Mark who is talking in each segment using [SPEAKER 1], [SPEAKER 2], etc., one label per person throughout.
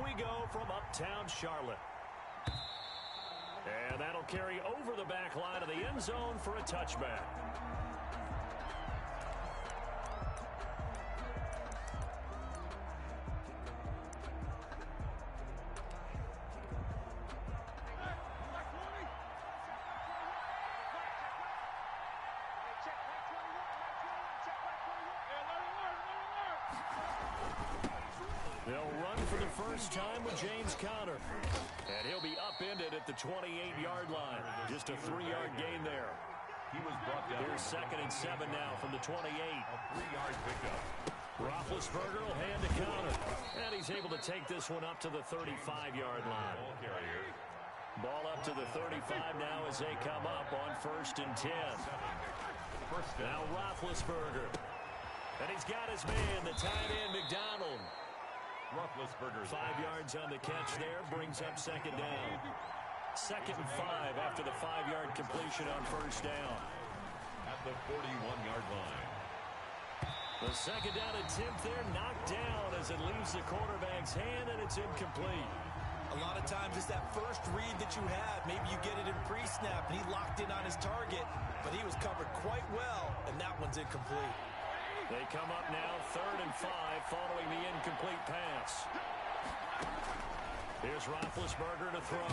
[SPEAKER 1] we go from uptown Charlotte. And that'll carry over the back line of the end zone for a touchback. They'll run for the first time with James Conner. And he'll be upended at the 28-yard line. Just a 3-yard gain there.
[SPEAKER 2] He was brought down.
[SPEAKER 1] Here's 2nd and 7 now from the 28.
[SPEAKER 2] A 3-yard pickup.
[SPEAKER 1] Roethlisberger will hand to Conner. And he's able to take this one up to the 35-yard line.
[SPEAKER 2] Ball carrier.
[SPEAKER 1] Ball up to the 35 now as they come up on 1st and 10. Now Roethlisberger. And he's got his man, the tight end, McDonald.
[SPEAKER 2] Roethlisberger's
[SPEAKER 1] 5 yards on the catch there, brings up 2nd down. 2nd and 5 after the 5-yard completion on 1st down.
[SPEAKER 2] At the 41-yard line.
[SPEAKER 1] The 2nd down attempt there knocked down as it leaves the quarterback's hand, and it's incomplete.
[SPEAKER 3] A lot of times it's that first read that you have. Maybe you get it in pre-snap, and he locked in on his target, but he was covered quite well, and that one's incomplete.
[SPEAKER 1] They come up now 3rd and 5 following the incomplete pass. Here's Roethlisberger to throw.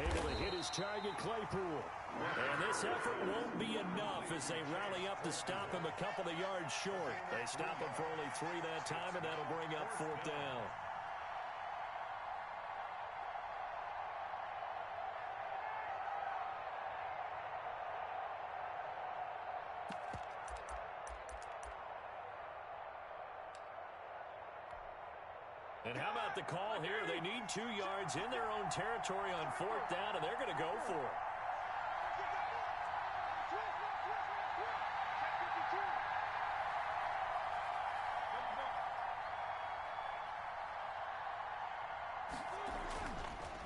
[SPEAKER 1] Able to hit his target, Claypool. And this effort won't be enough as they rally up to stop him a couple of yards short. They stop him for only 3 that time, and that'll bring up 4th down. And how about the call here? They need 2 yards in their own territory on 4th down, and they're going to go for it.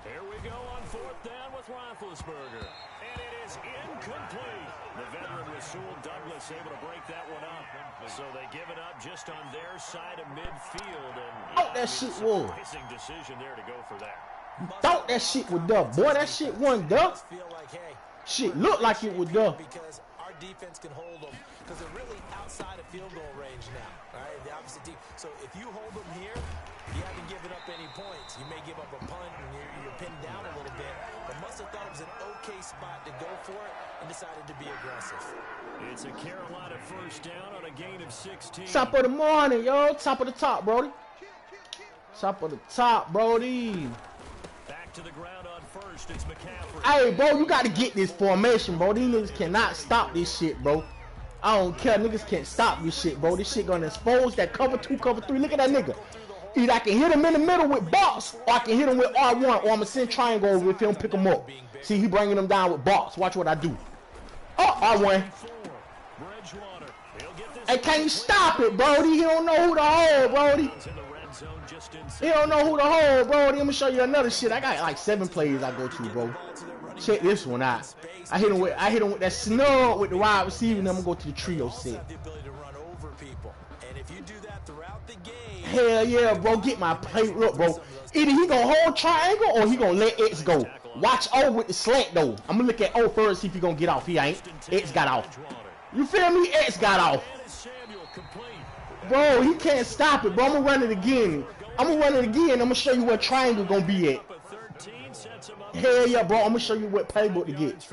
[SPEAKER 1] Here we go on 4th down with Roethlisberger. And it is incomplete. The veteran Rasul Douglas able to break that one up. So they give it up just on their side of midfield. And
[SPEAKER 4] Oh, that shit was.
[SPEAKER 1] Missing decision there to go for that.
[SPEAKER 4] Thought that shit was done. Boy, that shit wasn't done. Shit looked like it was done.
[SPEAKER 3] Because our defense can hold them because they're really outside of field goal range now. All right, the opposite team. So if you hold them here, you haven't given up any points. You may give up a punt and you're pinned down a little bit. But must have thought it was an okay spot to go for it and decided to be aggressive.
[SPEAKER 1] It's a Carolina 1st down on a gain of 16.
[SPEAKER 4] Top of the morning, yo. Top of the top, Brody. Top of the top, Brody.
[SPEAKER 1] Back to the ground on 1st. It's McCaffrey.
[SPEAKER 4] Hey, bro, you got to get this formation, bro. These niggas cannot stop this shit, bro. I don't care. Niggas can't stop this shit, bro. This shit gonna expose that cover 2, cover 3. Look at that nigga. Either I can hit him in the middle with box, or I can hit him with R1, or I'm gonna send triangle with him, pick him up. See, he bringing him down with box. Watch what I do. Oh, R1. Hey, can you stop it, Brody? He don't know who to hold, Brody. He don't know who to hold, Brody. I'm gonna show you another shit. I got like 7 plays I go to, bro. Check this one out. I hit him with that snug with the wide receiver, and I'm gonna go to the trio set. Hell yeah, bro. Get my play. Look, bro. Either he gonna hold triangle or he gonna let X go. Watch O with the slant though. I'm gonna look at O first, see if he gonna get off. He ain't. X got off. You feel me? X got off. Bro, he can't stop it, bro. I'm gonna run it again. I'm gonna show you where triangle gonna be at. Hell yeah, bro. I'm gonna show you what playbook to get.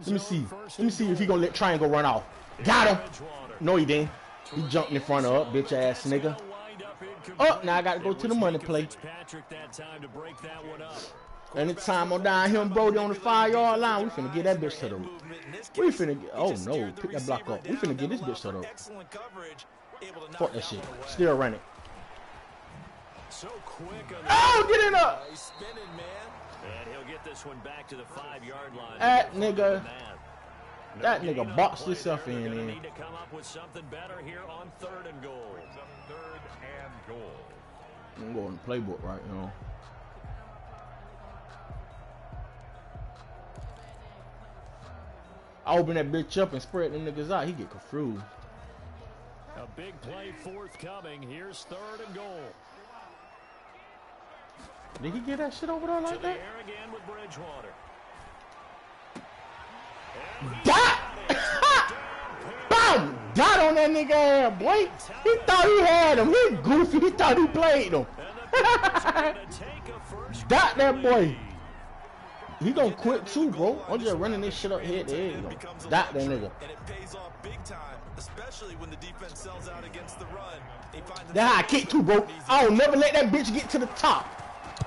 [SPEAKER 4] Let me see if he gonna let triangle run off. Got him. No, he didn't. He jumped in front of bitch ass nigga. Oh, now I gotta go to the money play. Anytime I'm down here, Brody, on the 5-yard line, we finna get that bitch to the. We finna get. Oh no, pick that block up. We finna get this bitch to the. Fuck that shit. Still running. Oh, get in up.
[SPEAKER 1] And he'll get this one back to the 5-yard line.
[SPEAKER 4] That nigga boxed himself in.
[SPEAKER 1] Need to come up with something better here on 3rd and goal.
[SPEAKER 4] I'm going to playbook right now. I open that bitch up and spread them niggas out. He get confused.
[SPEAKER 1] A big play forthcoming. Here's 3rd and goal.
[SPEAKER 4] Did he get that shit over there
[SPEAKER 1] To
[SPEAKER 4] like
[SPEAKER 1] the
[SPEAKER 4] that?
[SPEAKER 1] air again with Bridgewater.
[SPEAKER 4] Dot! Boom! Dot on that nigga ass, boy. He thought he had him. He goofy. He thought he played him. Dot that boy. He gonna quit too, bro. I'm just running this shit up head to head. Dot that nigga.
[SPEAKER 3] And it pays off big time, especially when the defense sells out against the run.
[SPEAKER 4] That's how I kick too, bro. I don't never let that bitch get to the top.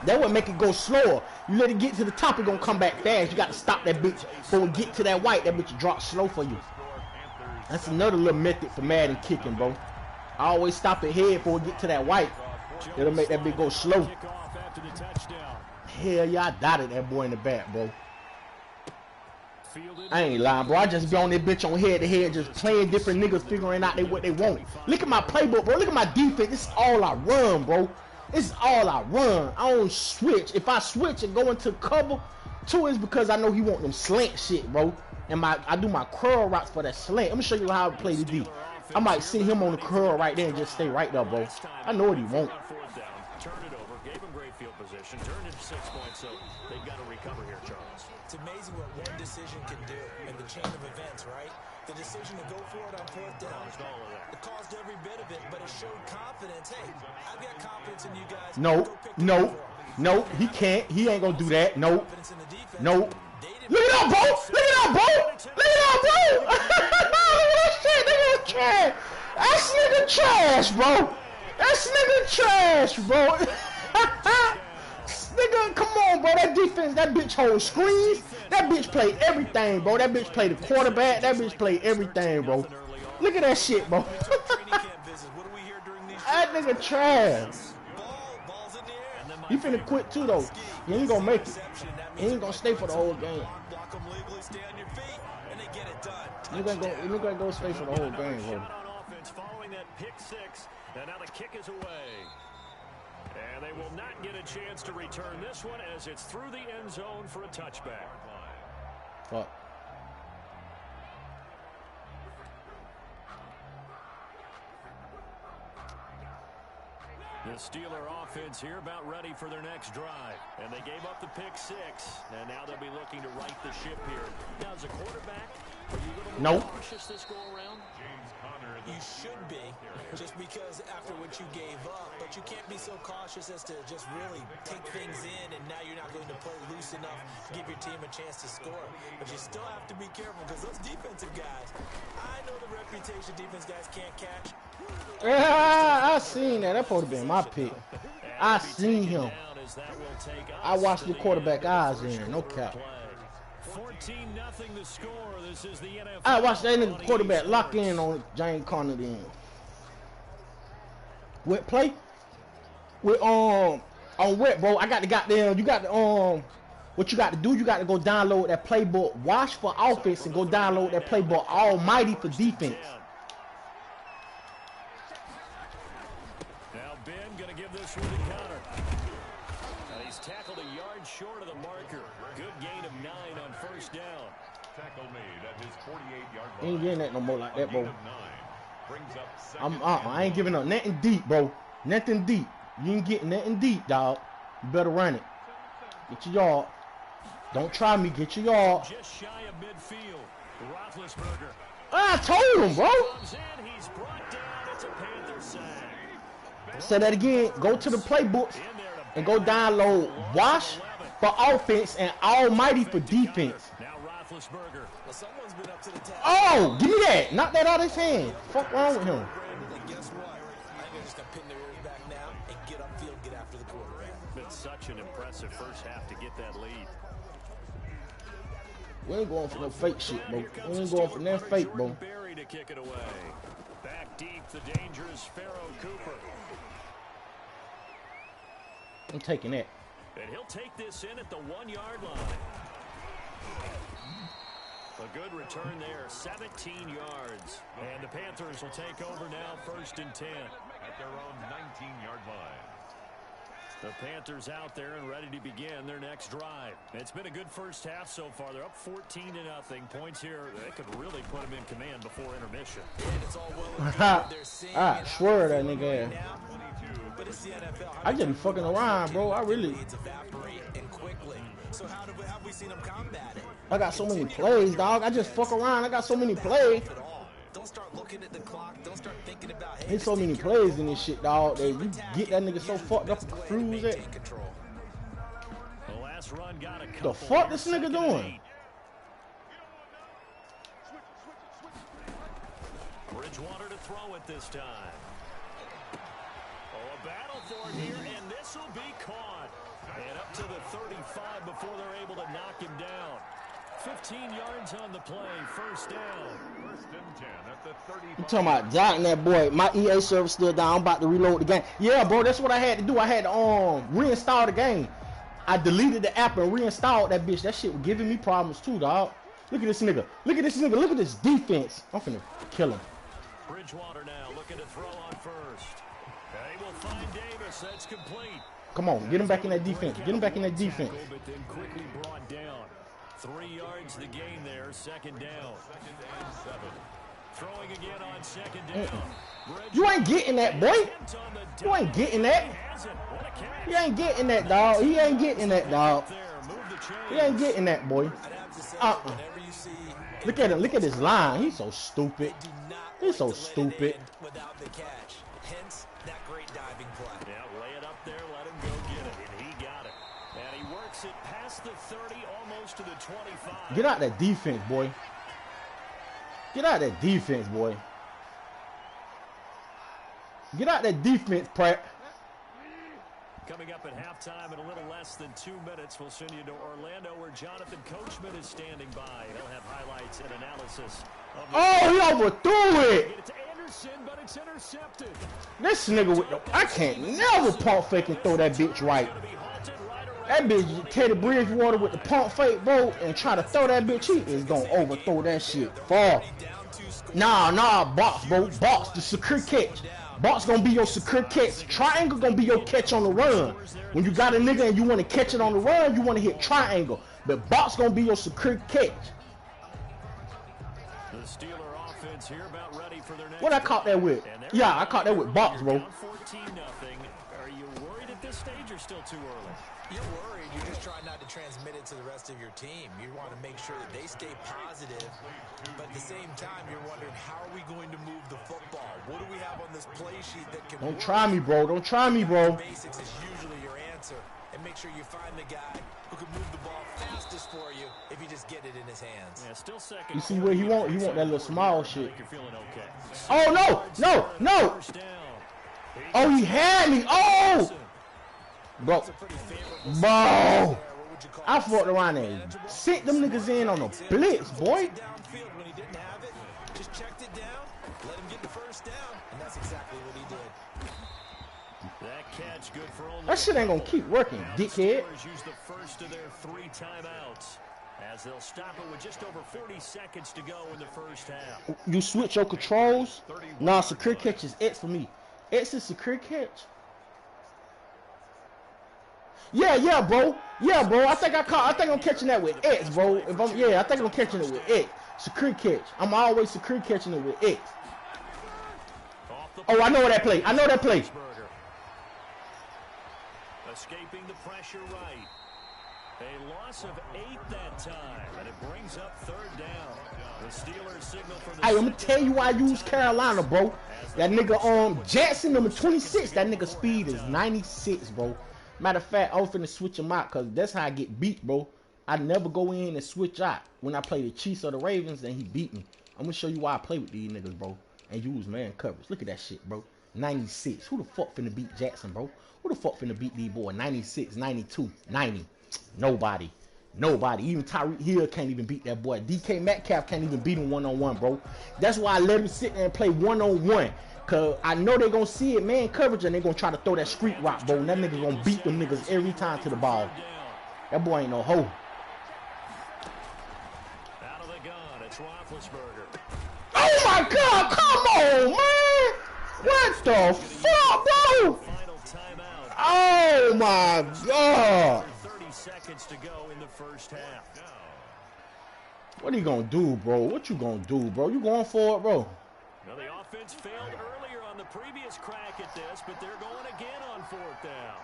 [SPEAKER 4] That would make it go slower. You let it get to the top, it gonna come back fast. You got to stop that bitch before it get to that white. That bitch drop slow for you. That's another little method for Madden kicking, bro. I always stop it head before it get to that white. It'll make that bitch go slow. Hell yeah, I dotted that boy in the back, bro. I ain't lying, bro. I just be on that bitch on head to head, just playing different niggas, figuring out what they want. Look at my playbook, bro. Look at my defense. This is all I run, bro. This is all I run. I don't switch. If I switch and go into cover, two is because I know he want them slant shit, bro. And I do my curl routes for that slant. Let me show you how I play the D. I might sit him on the curl right there and just stay right there, bro. I know what he want.
[SPEAKER 1] Turn it over, gave him great field position, turned into 6 points, so they've got to recover here, Charles.
[SPEAKER 3] It's amazing what one decision can do in the chain of events, right? The decision to go for it on fourth down, it caused every bit of it, but it showed confidence. Hey, I've got confidence in you guys.
[SPEAKER 4] No, he can't. He ain't gonna do that. No. Look at that, bro. Look at that, bro. Look at that, bro. Look at that shit. Nigga trash. That's nigga trash, bro. That's nigga trash, bro. Nigga, come on, bro. That defense, that bitch holds screens. That bitch played everything, bro. That bitch played the quarterback. That bitch played everything, bro. Look at that shit, bro. That nigga trash. He finna quit too, though. He ain't gonna make it. He ain't gonna stay for the whole game. He gonna go stay for the whole game, bro.
[SPEAKER 1] Following that pick six, and now the kick is away. And they will not get a chance to return this one as it's through the end zone for a touchback.
[SPEAKER 4] Fuck.
[SPEAKER 1] The Steeler offense here about ready for their next drive. And they gave up the pick six, and now they'll be looking to right the ship here. Now, as a quarterback, are you a little more cautious this go around?
[SPEAKER 3] You should be, just because after what you gave up, but you can't be so cautious as to just really take things in, and now you're not going to play loose enough to give your team a chance to score. But you still have to be careful, because those defensive guys, I know the reputation defense guys can't catch.
[SPEAKER 4] Yeah, I seen that. That supposed to be my pick. I seen him. I watched the quarterback eyes in. No cap.
[SPEAKER 1] 14-0 the score. This is the NFL.
[SPEAKER 4] I watched that nigga quarterback lock in on James Conner then. Wet play? With on wet, bro. I got the goddamn. You got the what you got to do? You got to go download that playbook. Watch for offense and go download that playbook. Almighty for defense.
[SPEAKER 1] Now Ben gonna give this one to Conner. And he's tackled a yard short of the marker. Good gain of 9 on first down.
[SPEAKER 2] Tackle made at his 48-yard line.
[SPEAKER 4] Ain't getting that no more like that, bro.
[SPEAKER 2] Brings up
[SPEAKER 4] I ain't giving up nothing deep, bro. Nothing deep. You ain't getting nothing deep, dog. You better run it. Get your yard. Don't try me. Get your yard.
[SPEAKER 1] Just shy of midfield. Roethlisberger.
[SPEAKER 4] I told him, bro.
[SPEAKER 1] Comes in. He's brought down. It's a Panther sack.
[SPEAKER 4] Say that again. Go to the playbooks and go download Wash for offense and Almighty for defense.
[SPEAKER 1] Now Roethlisberger.
[SPEAKER 3] Well, someone's been up to the task.
[SPEAKER 4] Oh, give me that. Knock that out of his hand. Fuck wrong with him.
[SPEAKER 3] And guess what? I think they're just going to pin their ears back now and get upfield, get after the quarterback.
[SPEAKER 1] Been such an impressive first half to get that lead.
[SPEAKER 4] We ain't going for no fake shit, bro. We ain't going for that fake, bro.
[SPEAKER 1] Barry to kick it away. Back deep, the dangerous Pharaoh Cooper.
[SPEAKER 4] I'm taking that.
[SPEAKER 1] And he'll take this in at the 1-yard line. A good return there, 17 yards. And the Panthers will take over now, 1st and 10.
[SPEAKER 2] At their own 19-yard line.
[SPEAKER 1] The Panthers out there and ready to begin their next drive. It's been a good first half so far. They're up 14-0. Points here, they could really put them in command before intermission.
[SPEAKER 3] And it's all well and good. They're seeing
[SPEAKER 4] I swear that nigga.
[SPEAKER 3] But it's the NFL.
[SPEAKER 4] I just be fucking around, bro. I really.
[SPEAKER 3] Leads evaporate and quickly. So how have we seen them combat it?
[SPEAKER 4] I got so many plays, dog. I just fuck around. I got so many plays.
[SPEAKER 3] Don't start looking at the clock. Don't start thinking about, hey,
[SPEAKER 4] There's so many plays in this shit, dog. That you get that nigga so fucked up and confused.
[SPEAKER 1] The last run got a couple.
[SPEAKER 4] The fuck this nigga doing?
[SPEAKER 1] Bridgewater to throw it this time. Oh, a battle for it here, and this will be caught. And up to the 35 before they're able to knock him down. 15 yards on the play, first down.
[SPEAKER 2] First and 10 at the 35.
[SPEAKER 4] You talking about jocking that boy? My EA server still down. I'm about to reload the game. Yeah, bro, that's what I had to do. I had to reinstall the game. I deleted the app and reinstalled that bitch. That shit was giving me problems too, dog. Look at this nigga. Look at this nigga. Look at this defense. I'm finna kill him.
[SPEAKER 1] Bridgewater now looking to throw on first. They will find Davis. That's complete.
[SPEAKER 4] Come on, get him back in that defense. Get him back in that defense.
[SPEAKER 1] But then quickly brought down. 3 yards the gain there, second down.
[SPEAKER 2] Second and 7.
[SPEAKER 1] Throwing again on second down.
[SPEAKER 4] You ain't getting that, boy. You ain't getting that. He ain't getting that, dog. He ain't getting that, dog. He ain't getting that, boy. Look at him. Look at his line. He's so stupid. He's so stupid.
[SPEAKER 3] Without the catch. Hence that great diving play.
[SPEAKER 1] Yeah, lay it up there, let him go get it, and he got it. And he works it past the 30, almost to the 25.
[SPEAKER 4] Get out that defense, boy. Get out that defense, boy. Get out that defense, Pratt.
[SPEAKER 1] Coming up at halftime in a little less than 2 minutes, we'll send you to Orlando where Jonathan Coachman is standing by. He'll have highlights and analysis.
[SPEAKER 4] Oh, he overthrew it.
[SPEAKER 1] It's Anderson, but it's intercepted.
[SPEAKER 4] This nigga with the... I can't never pump fake and throw that bitch right. That bitch, Teddy Bridgewater with the pump fake, bro, and try to throw that bitch, he is going to overthrow that shit far. Nah, box, bro. Box, the secure catch. Box gonna be your secure catch. Triangle gonna be your catch on the run. When you got a nigga and you want to catch it on the run, you want to hit triangle. But box gonna be your secure catch.
[SPEAKER 1] The Steeler offense here about ready for their next.
[SPEAKER 4] What I caught that with? Yeah, I caught that with box, bro.
[SPEAKER 1] 14-0. Are you worried at this stage or still too early?
[SPEAKER 3] You're worried. You're just trying not to transmit it to the rest of your team. You want to make sure that they stay positive. But at the same time, you're wondering, how are we going to move the football? What do we have on this play sheet that can
[SPEAKER 4] Don't
[SPEAKER 3] work?
[SPEAKER 4] try me, bro. Don't try me, bro.
[SPEAKER 3] Basics is usually your answer. And make sure you find the guy who can move the ball fastest for you if you just get it in his hands.
[SPEAKER 1] Yeah, still second.
[SPEAKER 4] You see what he want? He want that little small shit.
[SPEAKER 1] You're feeling okay.
[SPEAKER 4] Oh, no.
[SPEAKER 1] First down.
[SPEAKER 4] Oh, he had me. Oh. Bro. Bro. I fucked around and sent them niggas in on a blitz, boy.
[SPEAKER 3] Downfield when he didn't have it, just checked it down, let him get the first down, and that's exactly what he did.
[SPEAKER 1] That catch good for only.
[SPEAKER 4] That shit ain't gonna keep working, dickhead.
[SPEAKER 1] Steelers use the first of their 3 timeouts as they'll stop it with just over 40 seconds to go in the first half.
[SPEAKER 4] You switch your controls. Nah, secure catch is X for me. X is secure catch. Yeah, bro. I think I'm catching that with X, bro. I think I'm catching it with X. Secure catch. I'm always secure catching it with X. Oh, I know that play.
[SPEAKER 1] Escaping the pressure right. A loss of 8 that time, and it brings up third down. The Steelers signal for the.
[SPEAKER 4] Hey, I'm gonna tell you why I use Carolina, bro. That nigga Jackson number 26. That nigga speed is 96, bro. Matter of fact, I was finna switch him out because that's how I get beat, bro. I never go in and switch out when I play the Chiefs or the Ravens and he beat me. I'm gonna show you why I play with these niggas, bro. And use man coverage. Look at that shit, bro. 96. Who the fuck finna beat Jackson, bro? Who the fuck finna beat these boys? 96, 92, 90. Nobody. Even Tyreek Hill can't even beat that boy. DK Metcalf can't even beat him one-on-one, bro. That's why I let him sit there and play one-on-one. Because I know they're going to see it, man, coverage, and they're going to try to throw that street rock, bro. And that nigga going to beat them niggas every time to the ball. That boy ain't no hoe.
[SPEAKER 1] Out of the gun, it's Roethlisberger.
[SPEAKER 4] Oh, my God. Come on, man. What the fuck, bro?
[SPEAKER 1] Final timeout.
[SPEAKER 4] Oh, my God.
[SPEAKER 1] 30 seconds to go in the first half.
[SPEAKER 4] What are you going to do, bro? What you going to do, bro? You going for it, bro?
[SPEAKER 1] Now the offense failed earlier on on the previous crack at this, but they're going again on 4th down.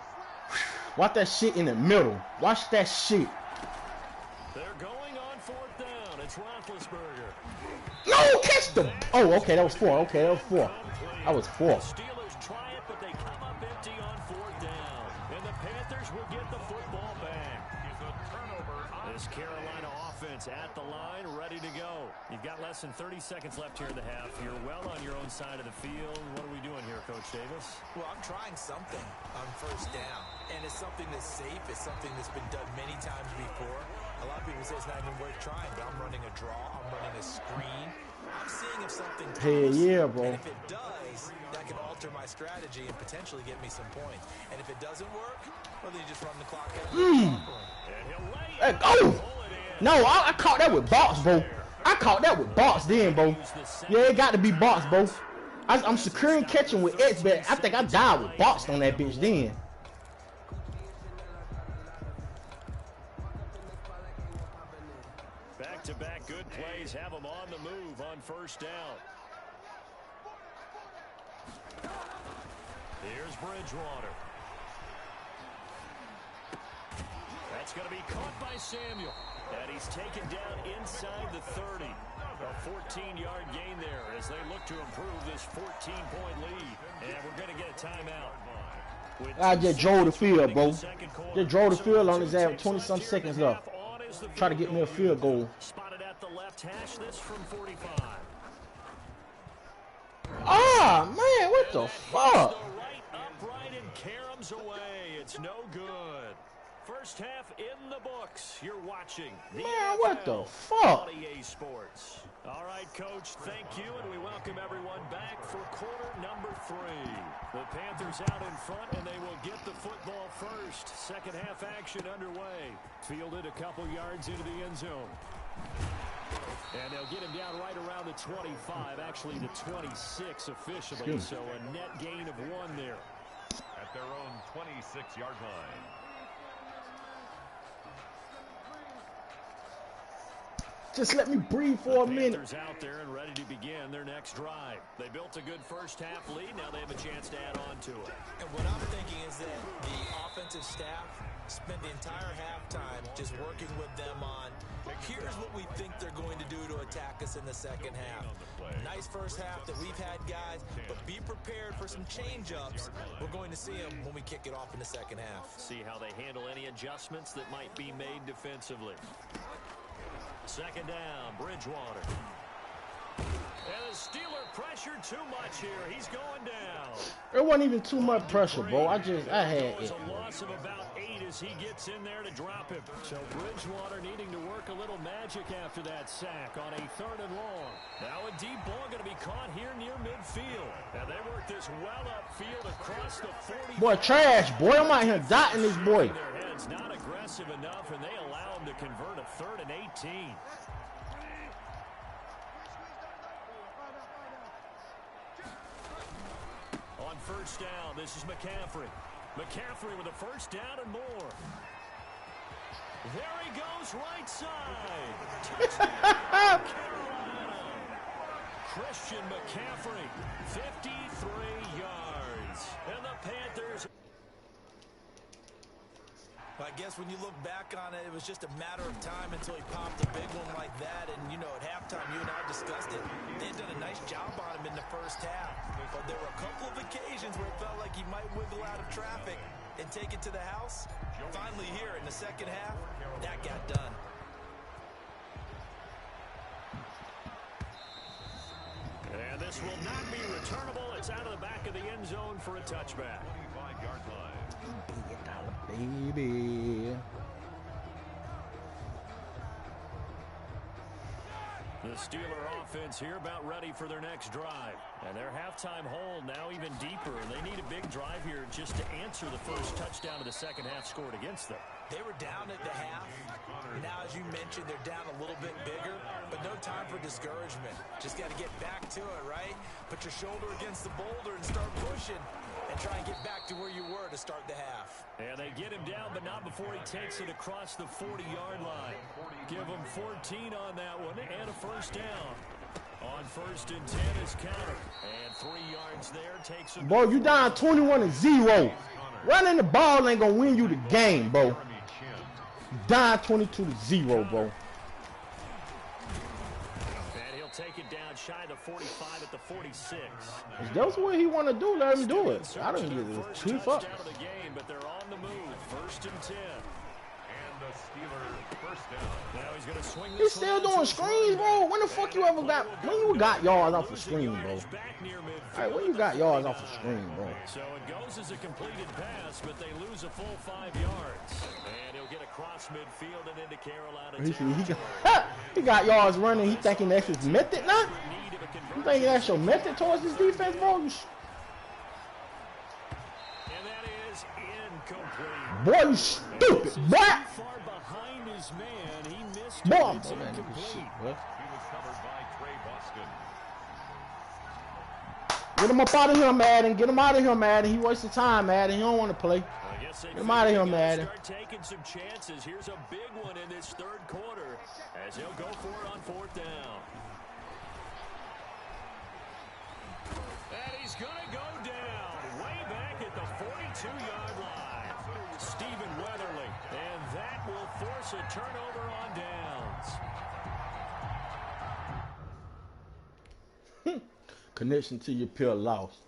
[SPEAKER 4] Watch that shit in the middle. Watch that shit.
[SPEAKER 1] They're going on 4th down. It's Roethlisberger.
[SPEAKER 4] No, catch them. Oh, okay, that was 4. Okay, that was 4. That was 4.
[SPEAKER 1] The Steelers try it, but they come up empty on 4th down. And the Panthers will get the football back. This Carolina offense at the line, ready to go. You've got less than 30 seconds left here in the half. You're well on your own side of the field. What are we doing here, Coach Davis?
[SPEAKER 3] Well, I'm trying something on 1st down. And it's something that's safe. It's something that's been done many times before. A lot of people say it's not even worth trying, but I'm running a draw. I'm running a screen. I'm seeing if something does.
[SPEAKER 4] Hell yeah, bro.
[SPEAKER 3] And if it does, that can alter my strategy and potentially get me some points. And if it doesn't work, well, then you just run the clock out.
[SPEAKER 4] Hey, oh! No, I caught that with box, bro. I caught that with box then, bro. Yeah, it got to be box, bro. I'm securing catching with X, but I think I died with box on that bitch then.
[SPEAKER 1] Back-to-back good plays have them on the move on 1st down. Here's Bridgewater. That's going to be caught by Samuel. And he's taken down inside the 30. A 14-yard gain there as they look to improve this 14-point lead. And we're going to get a timeout.
[SPEAKER 4] I just drove the field, bro. Just drove the field on his ass with 20-some seconds left. Try to get me a field goal.
[SPEAKER 1] Spotted at the left hash, this from 45.
[SPEAKER 4] Ah, man, what the fuck?
[SPEAKER 1] Right upright and caroms away. It's no good. First half in the books. You're watching the
[SPEAKER 4] Man, what the
[SPEAKER 1] NFL
[SPEAKER 4] fuck?
[SPEAKER 1] on EA Sports. All right, Coach, thank you, and we welcome everyone back for quarter number 3. The Panthers out in front, and they will get the football first. Second half action underway. Fielded a couple yards into the end zone. And they'll get him down right around the 25, actually the 26 officially, so a net gain of 1 there.
[SPEAKER 2] At their own 26-yard line.
[SPEAKER 4] Just let me breathe for a minute.
[SPEAKER 1] Panthers out there and ready to begin their next drive. They built a good first half lead. Now they have a chance to add on to it.
[SPEAKER 3] And what I'm thinking is that the offensive staff spent the entire halftime just working with them on, here's what we think they're going to do to attack us in the second half. Nice first half that we've had, guys, but be prepared for some change-ups. We're going to see them when we kick it off in the second half.
[SPEAKER 1] See how they handle any adjustments that might be made defensively. Second down, Bridgewater. And the Steeler pressure too much here. He's going down.
[SPEAKER 4] There wasn't even too much pressure, bro. I had
[SPEAKER 1] It was
[SPEAKER 4] it.
[SPEAKER 1] a loss of about 8 as he gets in there to drop him. So Bridgewater needing to work a little magic after that sack on a 3rd and long. Now a deep ball going to be caught here near midfield. And they work this well upfield across the 40.
[SPEAKER 4] Boy, trash, boy. I'm out here dotting this boy.
[SPEAKER 1] Their heads not aggressive enough, and they allow him to convert a 3rd and 18. On first down, this is McCaffrey. McCaffrey with a first down and more. There he goes, right side. Touchdown, Carolina. Christian McCaffrey, 53 yards. And the Panthers.
[SPEAKER 3] I guess when you look back on it, it was just a matter of time until he popped a big one like that. And, you know, at halftime, you and I discussed it. They had done a nice job on him in the first half. But there were a couple of occasions where it felt like he might wiggle out of traffic and take it to the house. Finally here in the second half, that got done.
[SPEAKER 1] And this will not be returnable. It's out of the back of the end zone for a touchback.
[SPEAKER 2] 25-yard line.
[SPEAKER 4] Baby.
[SPEAKER 1] The Steeler offense here about ready for their next drive. And their halftime hold now even deeper. And they need a big drive here just to answer the first touchdown of the second half scored against them.
[SPEAKER 3] They were down at the half. Now, as you mentioned, they're down a little bit bigger, but no time for discouragement. Just got to get back to it, right? Put your shoulder against the boulder and start pushing and try and get back to where you were to start the half.
[SPEAKER 1] And they get him down, but not before he takes it across the 40-yard line. Give him 14 on that one and a first down. On 1st and 10 is counter. And 3 yards there takes him.
[SPEAKER 4] Bro, you down 21-0. Running the ball ain't gonna win you the game, bro. Down 22-0, bro.
[SPEAKER 1] Take it down shy of the 45 at the 46.
[SPEAKER 4] If that's what he want to do, let him do it. I don't get it. Too fuck.
[SPEAKER 1] The game, but they're on the move. 1st and 10.
[SPEAKER 2] And the Steelers first down.
[SPEAKER 1] Now he's going to swing.
[SPEAKER 4] He's still doing screens, bro. When the fuck you ever got? When you got yards off a screen, bro? Alright, when you got yards off a screen, bro?
[SPEAKER 1] So it goes as a completed pass, but they lose a full 5 yards. And he'll get across midfield and into Carolina.
[SPEAKER 4] He got yards running. He thinking that's his method now? You thinking that's your method towards this defense, bro?
[SPEAKER 1] And that is incomplete.
[SPEAKER 4] Boy, you stupid, boy.
[SPEAKER 1] Far behind his man. He missed
[SPEAKER 4] Boy,
[SPEAKER 1] it.
[SPEAKER 4] I'm
[SPEAKER 1] It's
[SPEAKER 4] man, this
[SPEAKER 1] incomplete.
[SPEAKER 4] shit, bro.
[SPEAKER 2] He was covered by Trey Boston.
[SPEAKER 4] Get him up out of here, Madden. Get him out of here, Madden. He wasted time, Madden. He don't want to play. Get him out of here, Madden.
[SPEAKER 1] Start taking some chances. Here's a big one in this 3rd quarter as he'll go for it on 4th down. And he's going to go down way back at the 42-yard line. Stephen Weatherly. And that will force a turnover on downs.
[SPEAKER 4] Connection to your pill lost.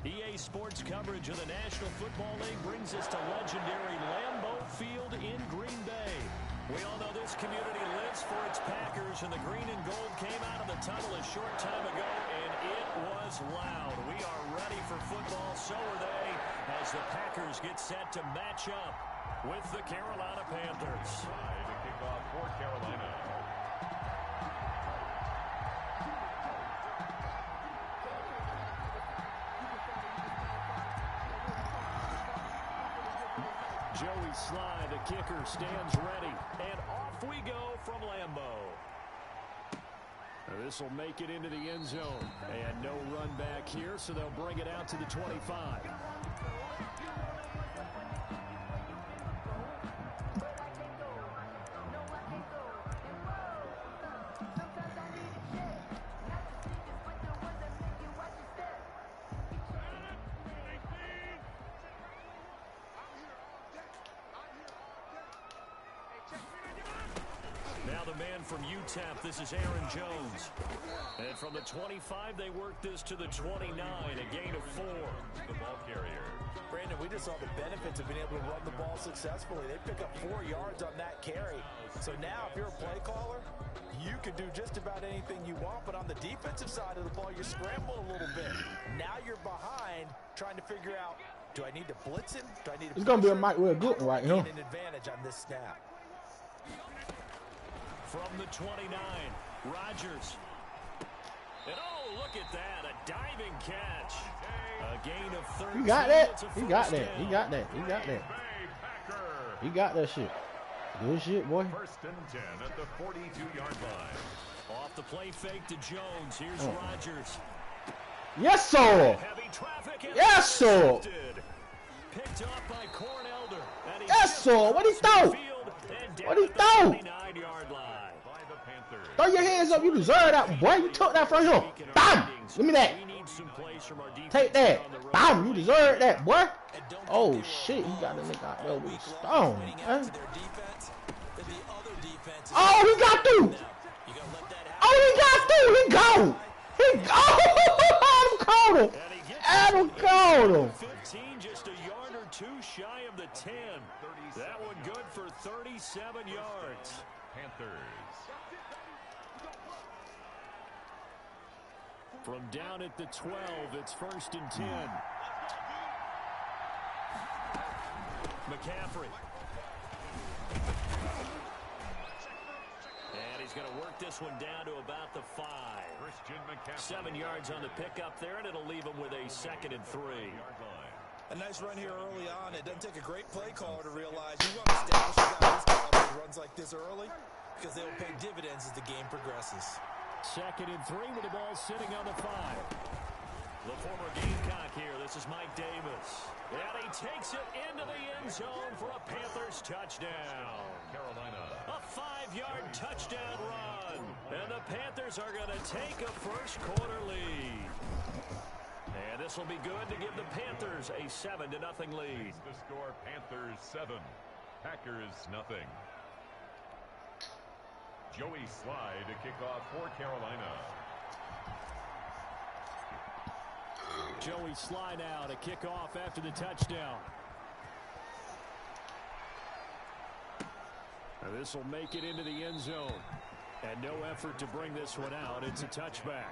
[SPEAKER 1] EA Sports coverage of the National Football League brings us to legendary Lambeau Field in Green Bay. We all know this community lives for its Packers, and the green and gold came out of the tunnel a short time ago, and it was loud. We are ready for football, so are they, as the Packers get set to match up with the Carolina Panthers.
[SPEAKER 2] Try to kick off for Carolina.
[SPEAKER 1] Joey Sly, the kicker, stands ready. And off we go from Lambeau. This will make it into the end zone. And no run back here, so they'll bring it out to the 25. From UTEP, this is Aaron Jones. And from the 25, they work this to the 29, a gain of 4.
[SPEAKER 2] The ball carrier.
[SPEAKER 3] Brandon, we just saw the benefits of being able to run the ball successfully. They pick up 4 yards on that carry. So now, if you're a play caller, you can do just about anything you want. But on the defensive side of the ball, you're scrambling a little bit. Now you're behind, trying to figure out, do I need to blitz him? Do I need to?
[SPEAKER 4] It's gonna be a Mike Will good one right here.
[SPEAKER 3] An advantage on this snap.
[SPEAKER 1] From the 29, Rodgers. And oh, look at that, a diving catch. A gain of 13.
[SPEAKER 4] He got that.
[SPEAKER 1] It's a
[SPEAKER 4] He got
[SPEAKER 1] first
[SPEAKER 4] that.
[SPEAKER 1] down.
[SPEAKER 4] He got that. He got that.
[SPEAKER 2] Packer.
[SPEAKER 4] He got that shit. Good shit, boy.
[SPEAKER 2] First and 10 at the 42-yard line.
[SPEAKER 1] Off the play fake to Jones. Here's Rodgers.
[SPEAKER 4] Yes, sir.
[SPEAKER 1] Heavy traffic. And
[SPEAKER 4] Yes, sir.
[SPEAKER 1] intercepted. Picked up by Corn Elder. And he
[SPEAKER 4] Yes,
[SPEAKER 1] just
[SPEAKER 4] sir. What he
[SPEAKER 1] across
[SPEAKER 4] throw?
[SPEAKER 1] midfield and down
[SPEAKER 4] What he
[SPEAKER 1] at the
[SPEAKER 4] throw?
[SPEAKER 1] 29-yard line.
[SPEAKER 2] By the Panthers.
[SPEAKER 4] Throw your hands up. You deserve that, boy. You took that from him. Bam. Give me that.
[SPEAKER 1] We need some plays from our defense
[SPEAKER 4] Take that.
[SPEAKER 1] on the road.
[SPEAKER 4] Bam. You deserve that, boy.
[SPEAKER 3] And don't
[SPEAKER 4] Oh,
[SPEAKER 3] think they were
[SPEAKER 4] shit. He got the
[SPEAKER 3] alone
[SPEAKER 4] nigga out
[SPEAKER 3] all
[SPEAKER 4] there with
[SPEAKER 3] week long
[SPEAKER 4] stone.
[SPEAKER 3] pointing out
[SPEAKER 4] Man.
[SPEAKER 3] to their defense that the other defense is
[SPEAKER 4] Oh, he got through.
[SPEAKER 3] now. You gotta let that happen.
[SPEAKER 4] Oh, he got through. He gone. He gone. Adam caught him.
[SPEAKER 1] And he gets
[SPEAKER 4] Adam caught him.
[SPEAKER 1] 15, just a yard or two shy of the 10. That one good for 37 yards.
[SPEAKER 2] Panthers.
[SPEAKER 1] From down at the 12, it's first and 10. McCaffrey. And he's going to work this one down to about the 5.
[SPEAKER 2] Christian McCaffrey.
[SPEAKER 1] 7 yards on the pickup there, and it'll leave him with a 2nd and 3.
[SPEAKER 2] Yard line.
[SPEAKER 3] A nice run here early on. It doesn't take a great play caller to realize you want to establish a guy who's got runs like this early because they'll pay dividends as the game progresses.
[SPEAKER 1] 2nd and 3 with the ball sitting on the 5. The former Gamecock here. This is Mike Davis. And he takes it into the end zone for a Panthers touchdown.
[SPEAKER 2] Carolina.
[SPEAKER 1] A 5-yard touchdown run. And the Panthers are going to take a first-quarter lead. And this will be good to give the Panthers a 7-0 lead.
[SPEAKER 2] The score, Panthers 7, Packers nothing. Joey Slye to kick off for Carolina.
[SPEAKER 1] Joey Slye now to kick off after the touchdown. And this will make it into the end zone. And no effort to bring this one out. It's a touchback.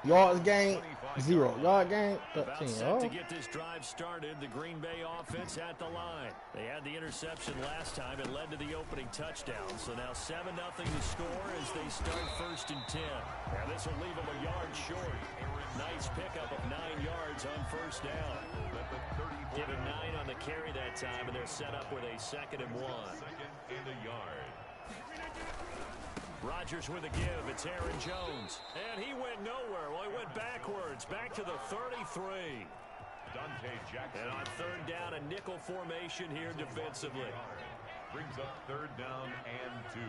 [SPEAKER 4] Yards gained, 0. Yard gained,
[SPEAKER 1] About
[SPEAKER 4] 13.
[SPEAKER 1] set
[SPEAKER 4] Oh.
[SPEAKER 1] to get this drive started. The Green Bay offense at the line. They had the interception last time. It led to the opening touchdown. So now 7-0 to score as they start first and 10. Now this will leave them a yard short. Nice pickup of 9 yards on first down. Given 9 on the carry that time, and they're set up with a 2nd and 1.
[SPEAKER 2] 2nd and a yard.
[SPEAKER 1] Rodgers with a give. It's Aaron Jones. And he went nowhere. Well, he went backwards. Back to the 33.
[SPEAKER 2] Dante Jackson.
[SPEAKER 1] And on 3rd down, a nickel formation here defensively.
[SPEAKER 2] Brings up 3rd down and 2.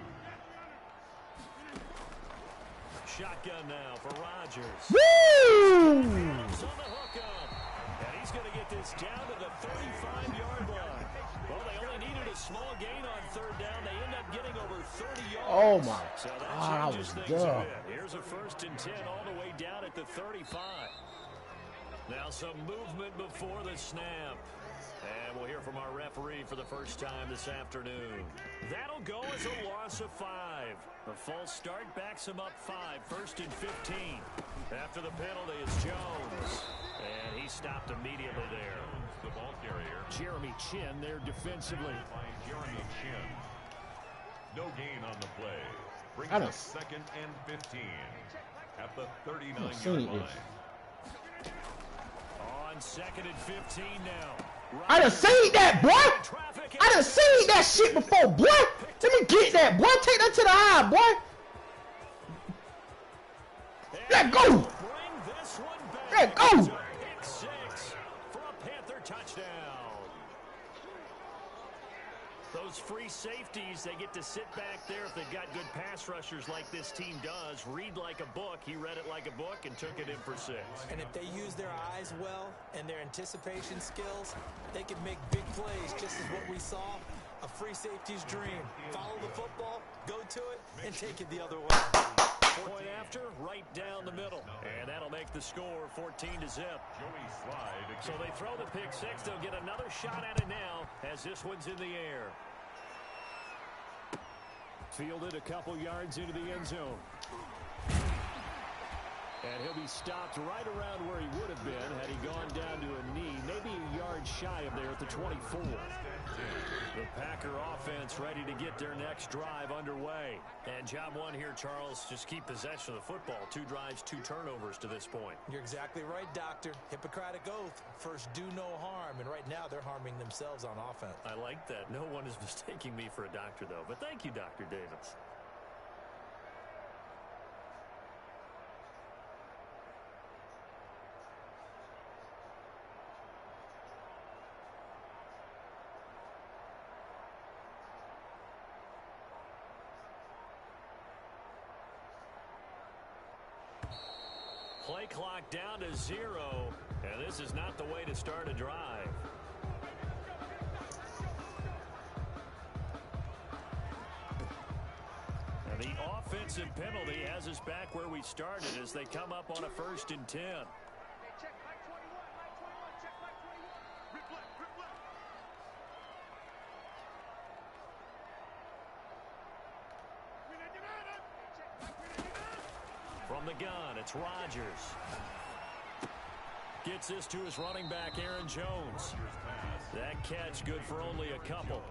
[SPEAKER 1] Shotgun now for Rodgers.
[SPEAKER 4] Woo!
[SPEAKER 1] Rams on the hookup. And he's going to get this down to the 35-yard line. Well, they only needed a small gain on 3rd down. They end up getting over 30 yards.
[SPEAKER 4] Oh, my
[SPEAKER 1] So that
[SPEAKER 4] God,
[SPEAKER 1] changes
[SPEAKER 4] that was
[SPEAKER 1] things a
[SPEAKER 4] dumb.
[SPEAKER 1] bit. Here's a 1st and 10 all the way down at the 35. Now some movement before the snap. And we'll hear from our referee for the first time this afternoon. That'll go as a loss of 5. The false start backs him up 5. 1st and 15. After the penalty is Jones. And he stopped immediately there.
[SPEAKER 2] The ball carrier.
[SPEAKER 1] Jeremy Chin there defensively.
[SPEAKER 2] By Jeremy Chin. No gain on the play. Brings
[SPEAKER 4] I don't-
[SPEAKER 2] up 2nd and 15. At the
[SPEAKER 4] I seen
[SPEAKER 2] 39-yard
[SPEAKER 4] it.
[SPEAKER 2] line.
[SPEAKER 1] On 2nd and 15 now.
[SPEAKER 4] I done seen that, boy.
[SPEAKER 1] Traffic.
[SPEAKER 4] I done seen that shit before, boy. Let me get that, boy. Take that to the eye, boy. Let go.
[SPEAKER 1] Bring this one back.
[SPEAKER 4] Let go.
[SPEAKER 1] Pick 6 for a Panther touchdown. Those free safeties, they get to sit back there if they've got good pass rushers like this team does. Read like a book. He read it like a book and took it in for 6.
[SPEAKER 3] And if they use their eyes well and their anticipation skills, they can make big plays, just as what we saw. A free safety's dream. Follow the football, go to it, and take it the other way.
[SPEAKER 1] Point after, right down the middle. And that'll make the score 14-0.
[SPEAKER 2] Joey Slye to
[SPEAKER 1] So they throw the pick 6. They'll get another shot at it now as this one's in the air. Fielded a couple yards into the end zone. And he'll be stopped right around where he would have been had he gone down to a knee, maybe a yard shy of there at the 24. The Packer offense ready to get their next drive underway. And job one here, Charles, just keep possession of the football. 2 drives, 2 turnovers to this point.
[SPEAKER 3] You're exactly right, Doctor. Hippocratic oath. First, do no harm. And right now, they're harming themselves on offense.
[SPEAKER 1] I like that. No one is mistaking me for a doctor, though. But thank you, Dr. Davis. Play clock down to 0, and this is not the way to start a drive. And the offensive penalty has us back where we started as they come up on a 1st and 10. From the gun, it's Rodgers. Gets this to his running back, Aaron Jones. That catch good for only a couple.